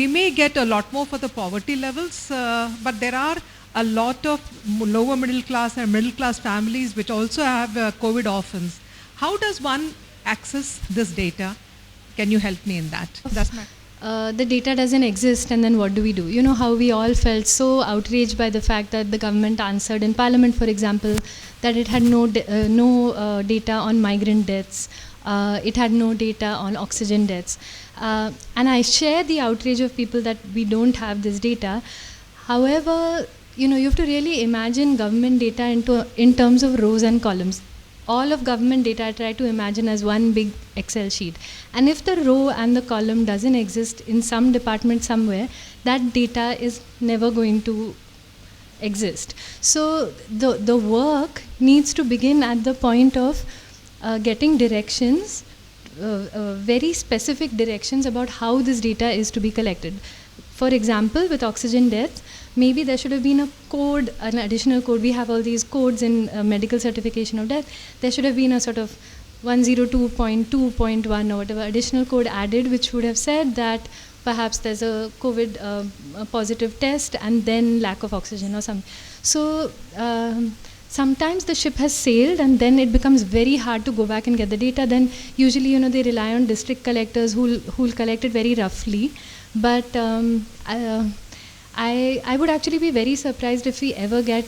may get a lot more for the poverty levels, but there are a lot of lower middle class and middle class families which also have COVID orphans. How does one access this data? Can you help me in that? That's my... the data doesn't exist, and then what do we do? You know how we all felt so outraged by the fact that the government answered in Parliament, for example, that it had no data on migrant deaths, it had no data on oxygen deaths. And I share the outrage of people that we don't have this data. However, you have to really imagine government data in terms of rows and columns. All of government data I try to imagine as one big Excel sheet. And if the row and the column doesn't exist in some department somewhere, that data is never going to exist. So the work needs to begin at the point of getting directions, very specific directions about how this data is to be collected. For example, with oxygen deaths, maybe there should have been a code, an additional code. We have all these codes in medical certification of death. There should have been a sort of 102.2.1 or whatever additional code added, which would have said that perhaps there's a COVID a positive test and then lack of oxygen or something. So sometimes the ship has sailed and then it becomes very hard to go back and get the data. Then usually, they rely on district collectors who'll collect it very roughly. But I would actually be very surprised if we ever get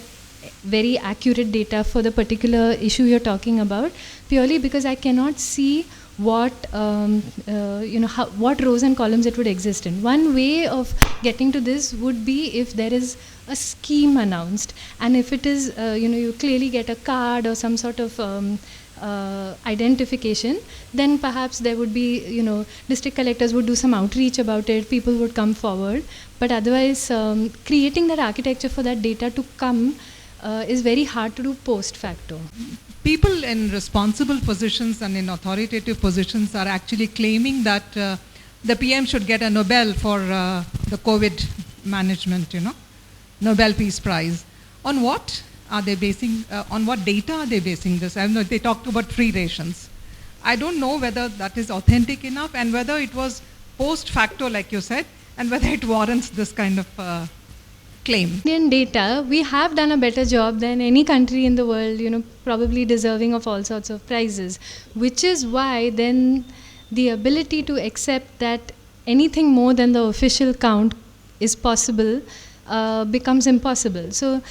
very accurate data for the particular issue you're talking about, purely because I cannot see what what rows and columns it would exist in. One way of getting to this would be if there is a scheme announced, and if it is you clearly get a card or some sort of identification, then perhaps there would be, district collectors would do some outreach about it, people would come forward. But otherwise, creating that architecture for that data to come is very hard to do post facto. People in responsible positions and in authoritative positions are actually claiming that the PM should get a Nobel for the COVID management, Nobel Peace Prize. On what are they basing, on what data are they basing this? I know they talked about free rations. I don't know whether that is authentic enough and whether it was post facto, like you said, and whether it warrants this kind of claim. Indian data, we have done a better job than any country in the world, probably deserving of all sorts of prizes, which is why then the ability to accept that anything more than the official count is possible becomes impossible. So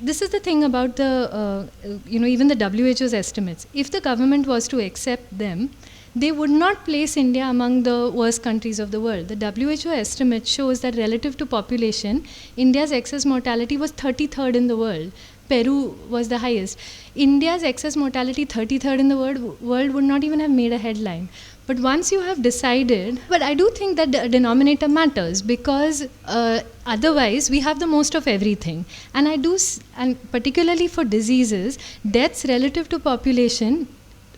this is the thing about the, even the WHO's estimates. If the government was to accept them, they would not place India among the worst countries of the world. The WHO estimate shows that relative to population, India's excess mortality was 33rd in the world. Peru was the highest. India's excess mortality 33rd in the world would not even have made a headline. But once you have decided, but I do think that the denominator matters, because otherwise we have the most of everything. And and particularly for diseases, deaths relative to population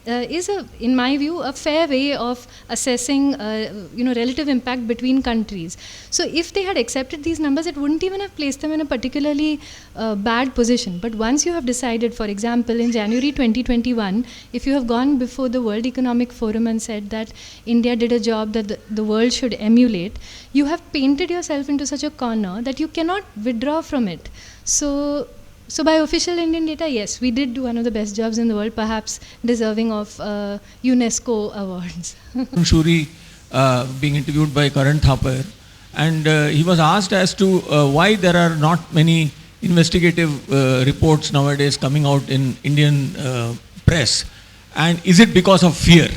is, in my view, a fair way of assessing, relative impact between countries. So if they had accepted these numbers, it wouldn't even have placed them in a particularly bad position. But once you have decided, for example, in January 2021, if you have gone before the World Economic Forum and said that India did a job that the world should emulate, you have painted yourself into such a corner that you cannot withdraw from it. So by official Indian data, yes, we did do one of the best jobs in the world, perhaps deserving of UNESCO awards. Shuri being interviewed by Karan Thapar, and he was asked as to why there are not many investigative reports nowadays coming out in Indian press, and is it because of fear?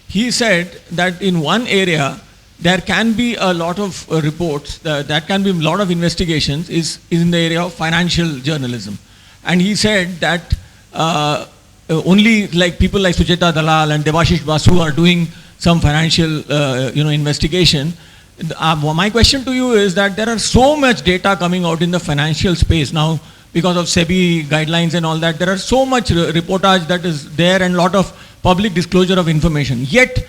He said that in one area there can be a lot of reports, that can be a lot of investigations is in the area of financial journalism. And he said that only like people like Sucheta Dalal and Debashish Basu are doing some financial investigation. My question to you is that there are so much data coming out in the financial space now because of SEBI guidelines and all that. There are so much reportage that is there and a lot of public disclosure of information. Yet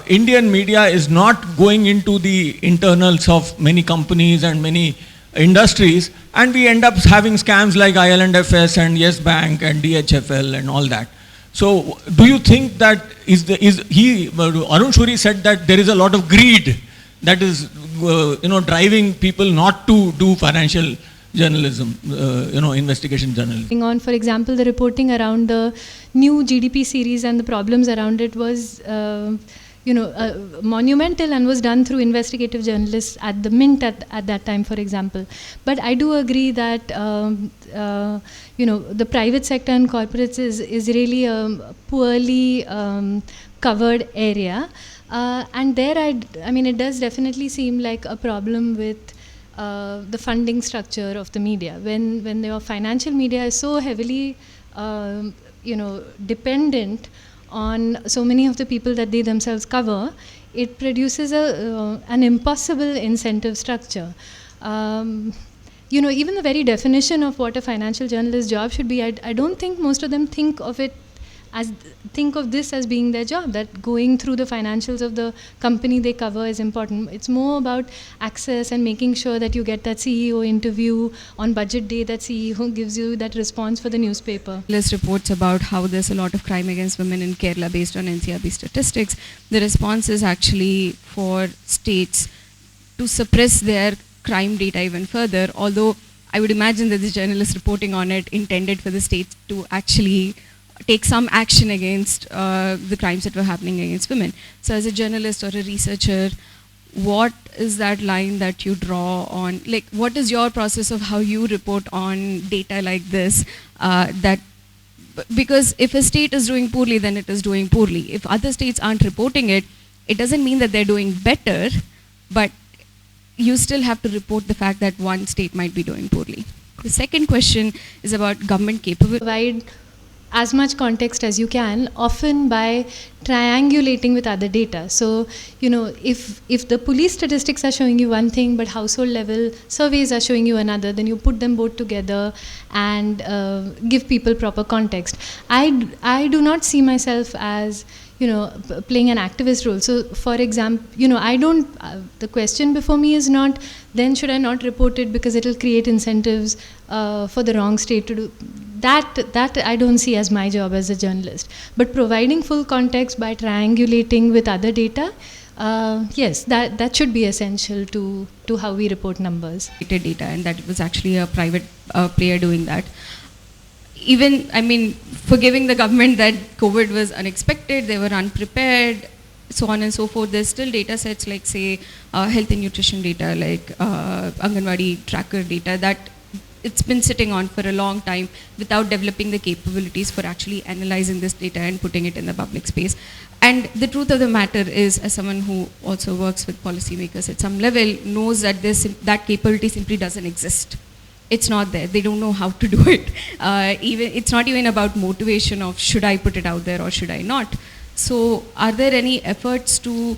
Indian media is not going into the internals of many companies and many industries, and we end up having scams like IL&FS and Yes Bank and DHFL and all that. So do you think that Arun Shuri said that there is a lot of greed that is driving people not to do financial journalism, investigation journalism. On, for example, the reporting around the new GDP series and the problems around it was, monumental and was done through investigative journalists at the Mint at that time, for example. But I do agree that, the private sector and corporates is really a poorly covered area. And there, it does definitely seem like a problem with the funding structure of the media. When your financial media is so heavily, dependent on so many of the people that they themselves cover, it produces an impossible incentive structure. Even the very definition of what a financial journalist's job should be, I don't think most of them think of it think of this as being their job, that going through the financials of the company they cover is important. It's more about access and making sure that you get that CEO interview on budget day, that CEO gives you that response for the newspaper. List reports about how there's a lot of crime against women in Kerala based on NCRB statistics. The response is actually for states to suppress their crime data even further, although I would imagine that the journalist reporting on it intended for the states to actually take some action against the crimes that were happening against women. So as a journalist or a researcher, what is that line that you draw on? Like, what is your process of how you report on data like this? Because if a state is doing poorly, then it is doing poorly. If other states aren't reporting it, it doesn't mean that they're doing better, but you still have to report the fact that one state might be doing poorly. The second question is about government capability. Provide as much context as you can, often by triangulating with other data. So, if the police statistics are showing you one thing, but household level surveys are showing you another, then you put them both together and give people proper context. I do not see myself as playing an activist role. So, for example, the question before me is not, then should I not report it because it will create incentives for the wrong state to do that. I don't see as my job as a journalist. But providing full context by triangulating with other data, yes, that should be essential to how we report numbers. Data, and that it was actually a private player doing that. Even, forgiving the government that COVID was unexpected, they were unprepared, so on and so forth, there's still data sets like, say, health and nutrition data, like Anganwadi tracker data, that it's been sitting on for a long time without developing the capabilities for actually analyzing this data and putting it in the public space. And the truth of the matter is, as someone who also works with policymakers at some level, knows that that capability simply doesn't exist. It's not there. They don't know how to do it. It's not even about motivation of should I put it out there or should I not. So are there any efforts to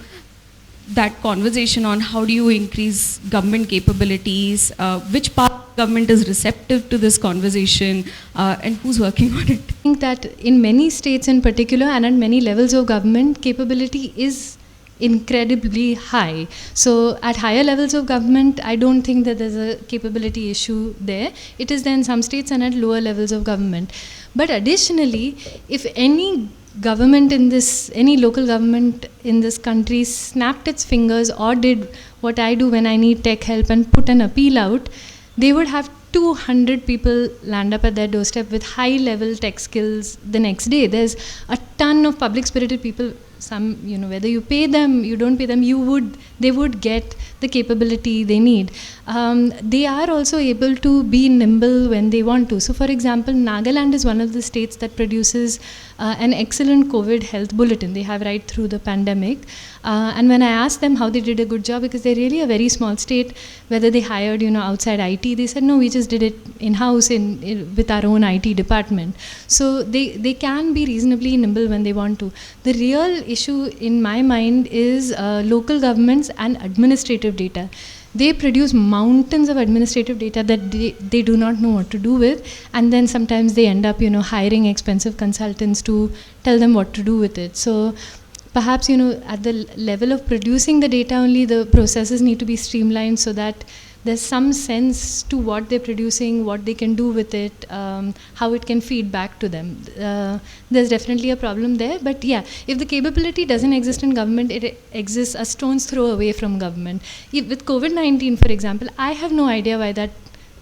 that conversation on how do you increase government capabilities? Which part of government is receptive to this conversation, and who's working on it? I think that in many states in particular and at many levels of government, capability is incredibly high. So at higher levels of government, I don't think that there's a capability issue there. It is there in some states and at lower levels of government. But additionally, if any local government in this country snapped its fingers or did what I do when I need tech help and put an appeal out, they would have 200 people land up at their doorstep with high level tech skills the next day. There's a ton of public spirited people. Some, whether you pay them, you don't pay them, they would get the capability they need. They are also able to be nimble when they want to. So, for example, Nagaland is one of the states that produces an excellent COVID health bulletin. They have right through the pandemic. And when I asked them how they did a good job, because they're really a very small state, whether they hired, outside IT, they said, no, we just did it in-house with our own IT department. So they can be reasonably nimble when they want to. The real issue in my mind is local governments and administrative data. They produce mountains of administrative data that they do not know what to do with, and then sometimes they end up hiring expensive consultants to tell them what to do with it. So perhaps at the level of producing the data only, the processes need to be streamlined so that there's some sense to what they're producing, what they can do with it, how it can feed back to them. There's definitely a problem there, but yeah, if the capability doesn't exist in government, it exists a stone's throw away from government. With COVID-19, for example, I have no idea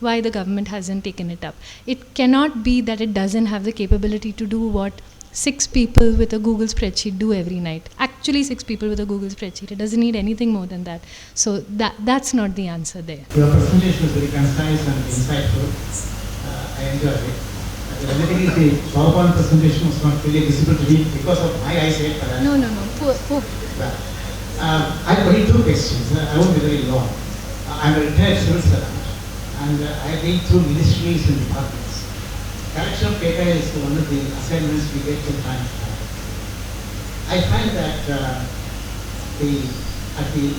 why the government hasn't taken it up. It cannot be that it doesn't have the capability to do what 6 people with a Google spreadsheet do every night. Actually 6 people with a Google spreadsheet. It doesn't need anything more than that. So that's not the answer there. Your presentation was very concise and insightful. I enjoyed it. Relatively, the PowerPoint presentation was not really visible to me because of my eyesight. No. Poor. Well, I have only 2 questions. I won't be very long. I'm a retired civil servant and I've been through ministries and departments. Collection of data is one of the assignments we get from time to time. I find that at the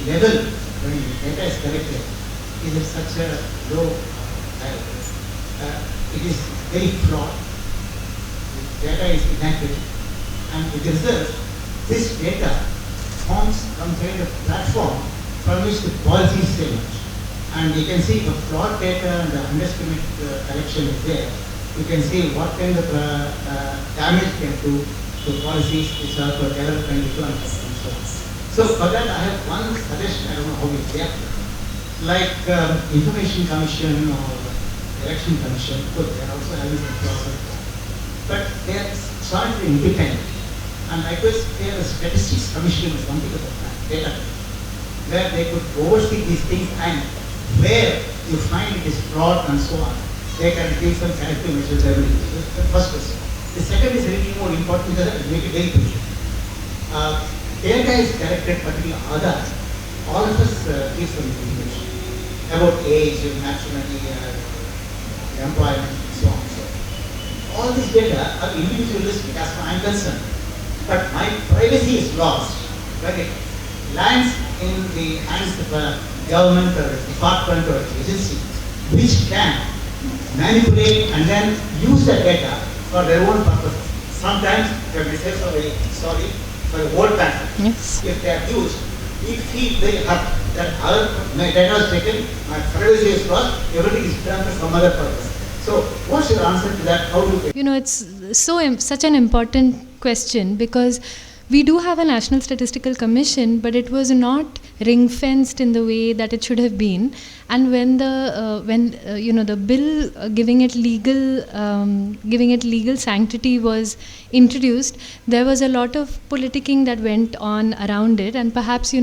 level when the data is collected, it is such a low level. It is very flawed. The data is inaccurate. And with the result, this data forms some kind of platform from which the policies emerge. And you can see the flawed data and the underestimate collection is there. You can see what kind of damage can do to policies which are for development, economic, and so on. So for that, I have one suggestion. I don't know how we react. Like Information Commission or Election Commission, of course, they are also having some problems. But they are slightly independent. And likewise, they have a Statistics Commission or something of that, data, where they could oversee these things, and where you find it is fraud and so on, they can take some corrective measures every day. That's the first question. The second is a little more important because I make it very clear. Data is collected, particularly Aadhaar. All of us give some information about age, nationality, employment, and so on. So all these data are individualistic as far as I'm concerned. But my privacy is lost when it lands in the hands of a government or a department or agency, which can manipulate and then use the data for their own purpose. Sometimes, if I say so very sorry, for a vote bank, Yes. if they are used, we feel very hurt that my data was taken, my privacy is lost, everything is done for some other purpose. So, what's your answer to that? How do you? It's such an important question, because we do have a National Statistical Commission, but it was not ring-fenced in the way that it should have been. And when the bill giving it legal sanctity was introduced, there was a lot of politicking that went on around it, and perhaps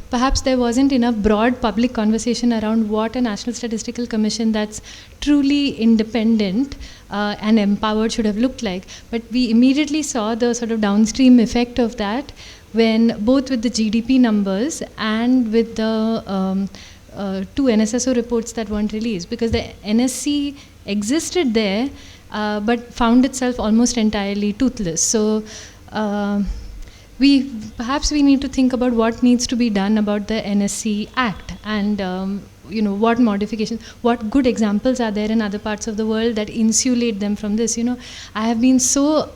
perhaps there wasn't enough broad public conversation around what a National Statistical Commission that's truly independent and empowered should have looked like. But we immediately saw the sort of downstream effect of that when both with the GDP numbers and with the two NSSO reports that weren't released, because the NSC existed there but found itself almost entirely toothless. So perhaps we need to think about what needs to be done about the NSC Act, and what modifications, what good examples are there in other parts of the world that insulate them from this. I have been so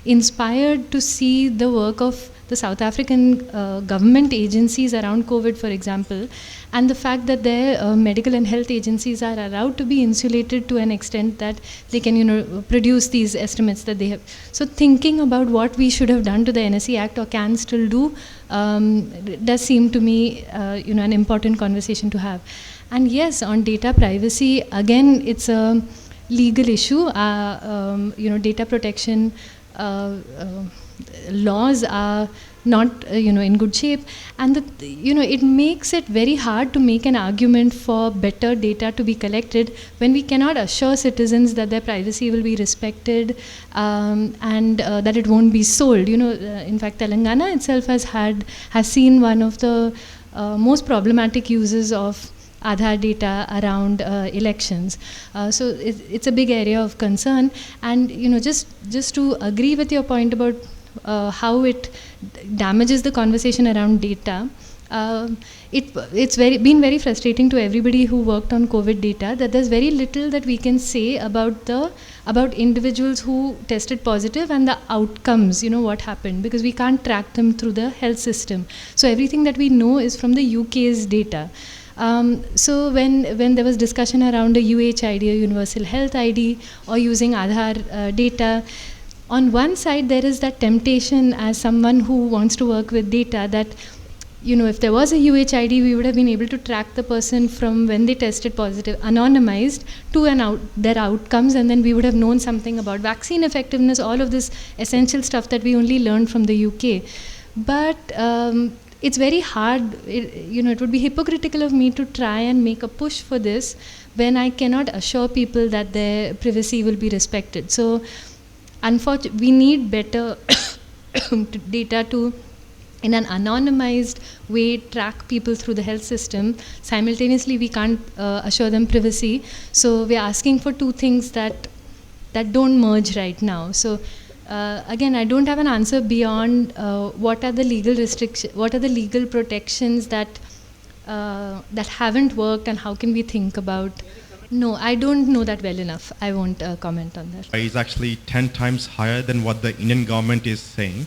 inspired to see the work of the South African government agencies around COVID, for example, and the fact that their medical and health agencies are allowed to be insulated to an extent that they can, produce these estimates that they have. So thinking about what we should have done to the NSC Act or can still do does seem to me, an important conversation to have. And yes, on data privacy, again, it's a legal issue. Data protection laws are not in good shape, and it makes it very hard to make an argument for better data to be collected when we cannot assure citizens that their privacy will be respected, and that it won't be sold. In fact, Telangana itself has seen one of the most problematic uses of Aadhaar data around elections. So it's a big area of concern, and just to agree with your point about how it damages the conversation around data. It's been very frustrating to everybody who worked on COVID data that there's very little that we can say about individuals who tested positive and the outcomes, what happened, because we can't track them through the health system. So everything that we know is from the UK's data. So when there was discussion around a UHID, a Universal Health ID, or using Aadhaar data, on one side there is that temptation as someone who wants to work with data that, if there was a UHID, we would have been able to track the person from when they tested positive, anonymized, to their outcomes, and then we would have known something about vaccine effectiveness, all of this essential stuff that we only learned from the UK. But it's very hard, it would be hypocritical of me to try and make a push for this when I cannot assure people that their privacy will be respected. So unfortunately, we need better data to, in an anonymized way, track people through the health system. Simultaneously, we can't assure them privacy. So we're asking for two things that don't merge right now. So again, I don't have an answer beyond what are the legal restrictions, what are the legal protections that haven't worked, and how can we think about No, I don't know that well enough. I won't comment on that. Is actually 10 times higher than what the Indian government is saying.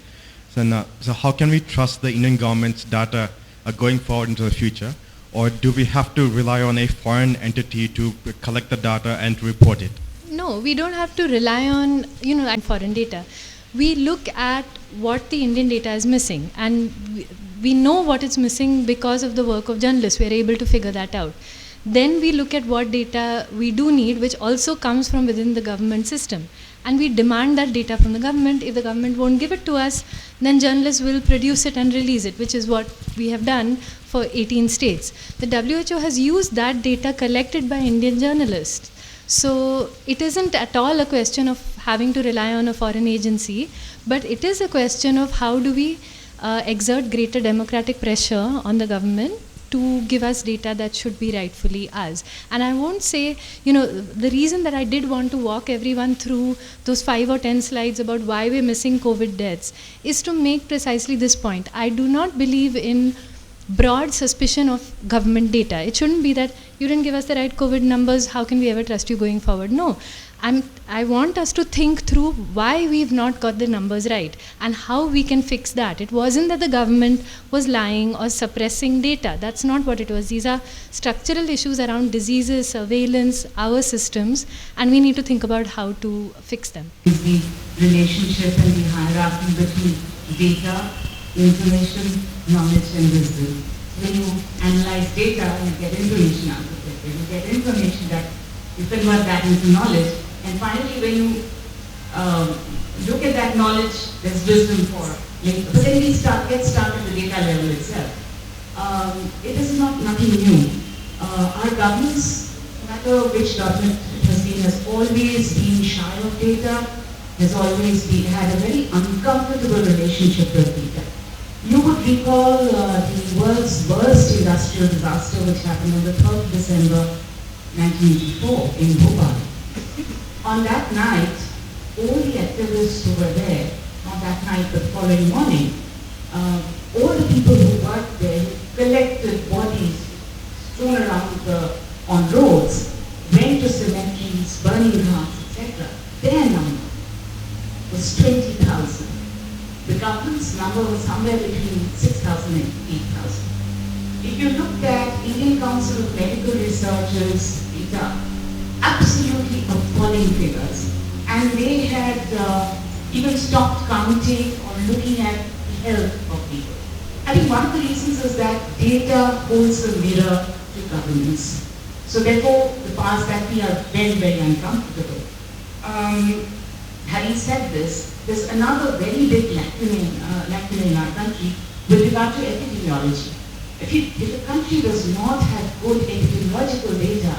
So how can we trust the Indian government's data going forward into the future? Or do we have to rely on a foreign entity to collect the data and to report it? No, we don't have to rely on, foreign data. We look at what the Indian data is missing, and we know what it's missing because of the work of journalists. We are able to figure that out. Then we look at what data we do need, which also comes from within the government system. And we demand that data from the government. If the government won't give it to us, then journalists will produce it and release it, which is what we have done for 18 states. The WHO has used that data collected by Indian journalists. So it isn't at all a question of having to rely on a foreign agency, but it is a question of how do we exert greater democratic pressure on the government to give us data that should be rightfully ours. And I won't say, the reason that I did want to walk everyone through those 5 or 10 slides about why we're missing COVID deaths is to make precisely this point. I do not believe in broad suspicion of government data. It shouldn't be that you didn't give us the right COVID numbers, how can we ever trust you going forward? No. I want us to think through why we've not got the numbers right and how we can fix that. It wasn't that the government was lying or suppressing data. That's not what it was. These are structural issues around diseases, surveillance, our systems, and we need to think about how to fix them. The relationship and the hierarchy between data, information, knowledge and wisdom. When you analyze data, you get information out of it. When you get information, that you convert that into knowledge. And finally, when you look at that knowledge, there's wisdom for later. But then we get started at the data level itself. It is nothing new. Our governments, no matter which government it has been, has always been shy of data, has always had a very uncomfortable relationship with data. You would recall the world's worst industrial disaster, which happened on the 3rd of December 1984 in Bhopal. On that night, all the activists who were there, not that night but the following morning, all the people who worked there, collected bodies strewn around on roads, went to cemeteries, burning hearts, etc. Their number was 20,000. The government's number was somewhere between 6,000 and 8,000. If you look at Indian Council of Medical Research's data, absolutely appalling figures, and they had even stopped counting or looking at the health of people. I think one of the reasons is that data holds a mirror to governments. So therefore, the parts that we are very, very uncomfortable. Having said this, there's another very big lacuna in our country with regard to epidemiology. If a country does not have good epidemiological data,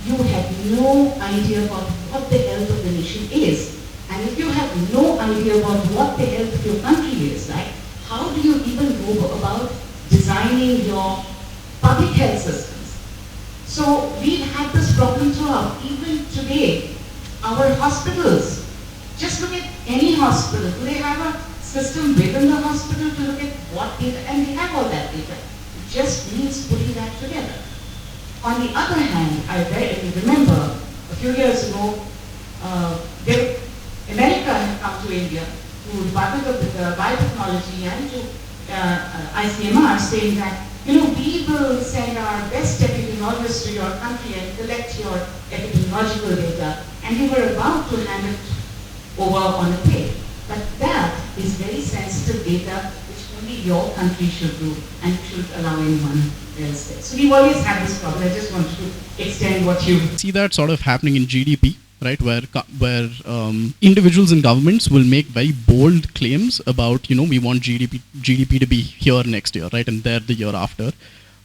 you have no idea about what the health of the nation is. And if you have no idea about what the health of your country is, right, how do you even go about designing your public health systems? So we've had this problem throughout. Even today, our hospitals, just look at any hospital. Do they have a system within the hospital to look at what data? And they have all that data. It just needs putting that together. On the other hand, I remember a few years ago, America had come to India, to the Department of Biotechnology and to ICMR, saying that, we will send our best epidemiologists to your country and collect your epidemiological data, and you were about to hand it over on a plate. But that is very sensitive data which only your country should do and should allow anyone else there. So we've always had this problem. I just wanted to extend what you see that sort of happening in GDP, right? Where individuals and governments will make very bold claims about, we want GDP to be here next year, right? And there the year after.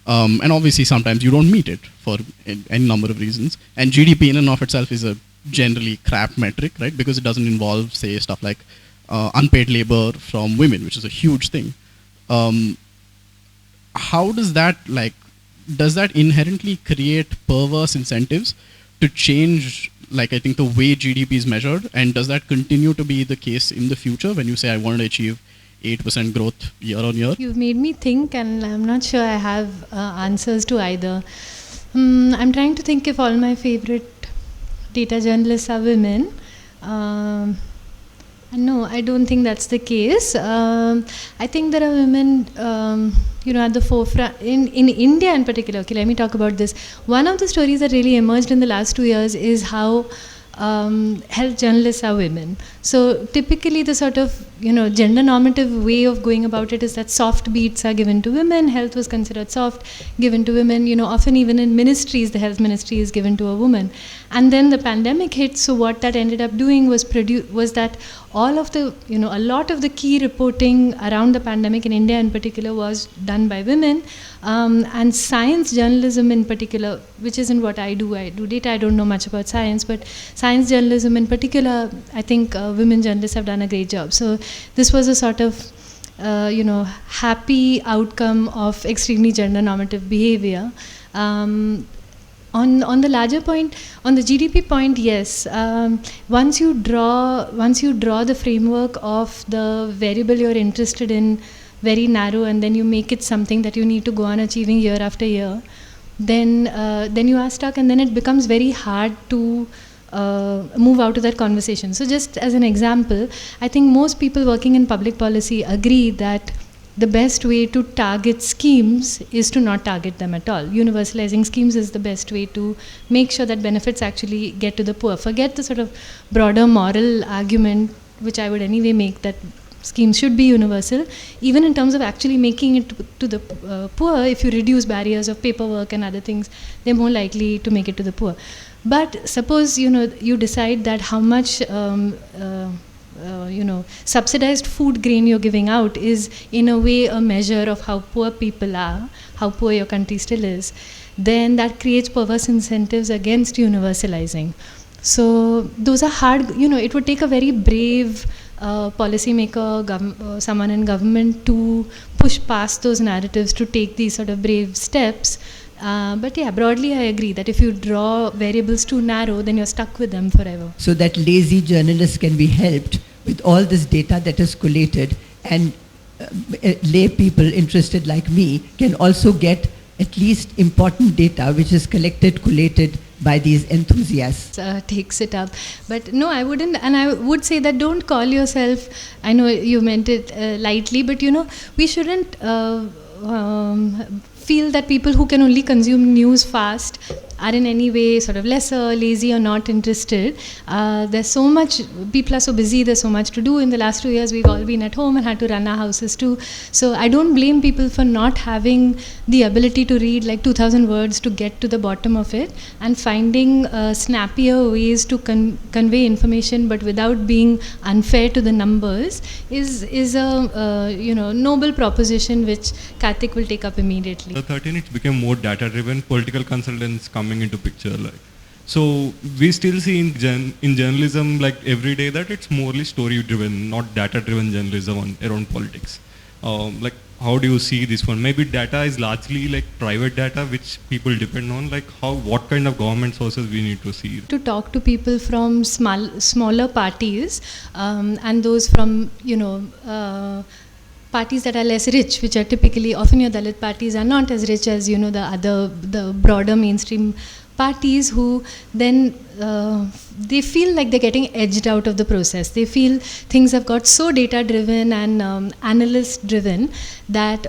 And obviously sometimes you don't meet it for any number of reasons. And GDP in and of itself is a generally crap metric, right? Because it doesn't involve, say, stuff like unpaid labor from women, which is a huge thing. How does that inherently create perverse incentives to change, I think, the way GDP is measured? And does that continue to be the case in the future when you say, I want to achieve 8% growth year on year? You've made me think, and I'm not sure I have answers to either. I'm trying to think if all my favorite data journalists are women. No, I don't think that's the case. I think there are women, at the forefront. In India in particular, okay, let me talk about this. One of the stories that really emerged in the last 2 years is how health journalists are women. So typically the sort of, gender normative way of going about it is that soft beats are given to women, health was considered soft, given to women, often even in ministries, the health ministry is given to a woman. And then the pandemic hit, so what that ended up doing was that all of the, a lot of the key reporting around the pandemic in India in particular was done by women. And science journalism in particular, which isn't what I do data, I don't know much about science, but science journalism in particular, I think women journalists have done a great job. So this was a sort of, happy outcome of extremely gender normative behavior. On the larger point, on the GDP point, yes. Once you draw the framework of the variable you're interested in very narrow, and then you make it something that you need to go on achieving year after year, then you are stuck, and then it becomes very hard to move out of that conversation. So just as an example, I think most people working in public policy agree that the best way to target schemes is to not target them at all. Universalizing schemes is the best way to make sure that benefits actually get to the poor. Forget the sort of broader moral argument, which I would anyway make, that schemes should be universal. Even in terms of actually making it to the poor, if you reduce barriers of paperwork and other things, they're more likely to make it to the poor. But suppose, you decide that how much subsidized food grain you're giving out is in a way a measure of how poor people are, how poor your country still is, then that creates perverse incentives against universalizing. So those are hard, it would take a very brave policymaker, someone in government to push past those narratives, to take these sort of brave steps. But yeah, broadly I agree that if you draw variables too narrow, then you're stuck with them forever. So that lazy journalists can be helped with all this data that is collated, and lay people interested like me can also get at least important data which is collated by these enthusiasts. Takes it up. But no, I wouldn't, and I would say that don't call yourself, I know you meant it lightly, but we shouldn't feel that people who can only consume news fast are in any way sort of lesser, lazy, or not interested. There's so much, people are so busy, there's so much to do. In the last 2 years, we've all been at home and had to run our houses too. So I don't blame people for not having the ability to read like 2,000 words to get to the bottom of it, and finding snappier ways to convey information but without being unfair to the numbers is a noble proposition which Karthik will take up immediately. The 13, it became more data-driven, political consultants coming into picture. So we still see in journalism every day that it's morely story-driven, not data-driven journalism around politics. How do you see this one? Maybe data is largely private data which people depend on. What kind of government sources we need to see? To talk to people from smaller parties and those from parties that are less rich, which are typically, often your Dalit parties are not as rich as the broader mainstream parties, who then they feel like they're getting edged out of the process. They feel things have got so data driven and analyst driven that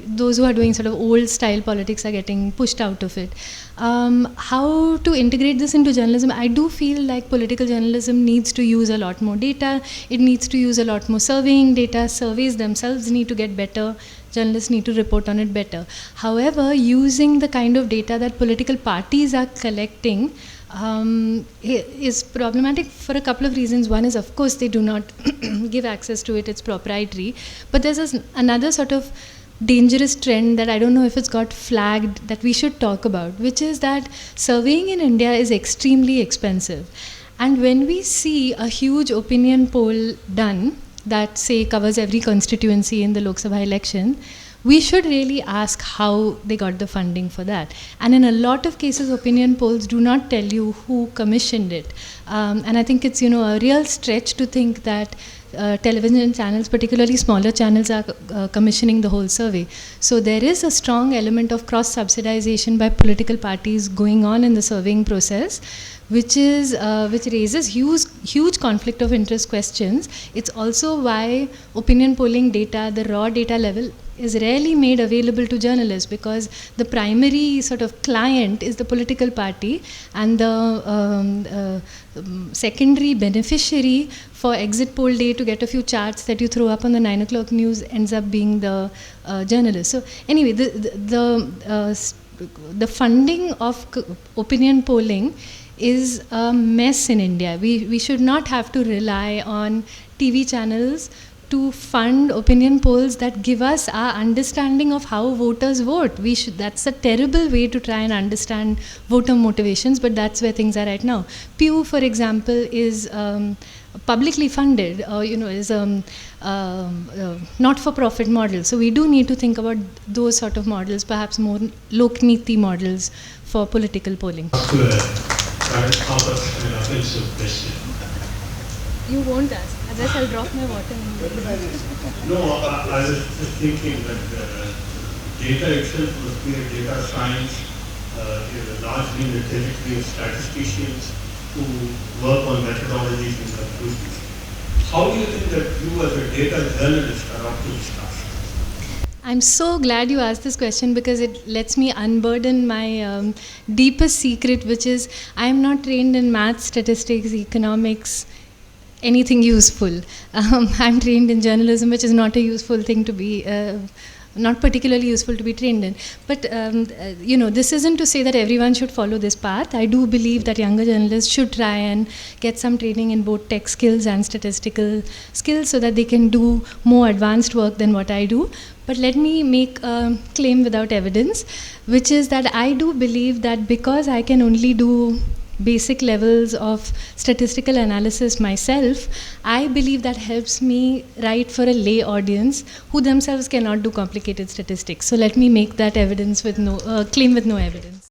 those who are doing sort of old style politics are getting pushed out of it. How to integrate this into journalism? I do feel like political journalism needs to use a lot more data. It needs to use a lot more surveying data. Surveys themselves need to get better. Journalists need to report on it better. However, using the kind of data that political parties are collecting is problematic for a couple of reasons. One is, of course, they do not give access to it, it's proprietary. But there's another sort of dangerous trend that I don't know if it's got flagged that we should talk about, which is that surveying in India is extremely expensive. And when we see a huge opinion poll done that, say, covers every constituency in the Lok Sabha election, we should really ask how they got the funding for that. And in a lot of cases, opinion polls do not tell you who commissioned it. And I think it's, a real stretch to think that television channels, particularly smaller channels, are commissioning the whole survey. So there is a strong element of cross-subsidization by political parties going on in the surveying process, which raises huge conflict of interest questions. It's also why opinion polling data, the raw data level, is rarely made available to journalists, because the primary sort of client is the political party, and the secondary beneficiary for exit poll day to get a few charts that you throw up on the 9 o'clock news ends up being the journalist. So anyway, the funding of opinion polling is a mess in India. We should not have to rely on TV channels to fund opinion polls that give us our understanding of how voters vote. That's a terrible way to try and understand voter motivations, but that's where things are right now. Pew, for example, is publicly funded, is not-for-profit model. So we do need to think about those sort of models, perhaps more Lokniti models for political polling. Offensive question. You won't ask. Otherwise, I'll drop my water. No, I was just thinking that data itself must be a data science, largely in the territory of statisticians who work on methodologies and conclusions. How do you think that you as a data journalist are up to this task? I'm so glad you asked this question, because it lets me unburden my deepest secret, which is I'm not trained in maths, statistics, economics, anything useful. I'm trained in journalism, which is not a useful thing to be, not particularly useful to be trained in. But, this isn't to say that everyone should follow this path. I do believe that younger journalists should try and get some training in both tech skills and statistical skills so that they can do more advanced work than what I do. But let me make a claim without evidence, which is that I do believe that because I can only do basic levels of statistical analysis myself, I believe that helps me write for a lay audience who themselves cannot do complicated statistics. So let me make that evidence with claim with no evidence.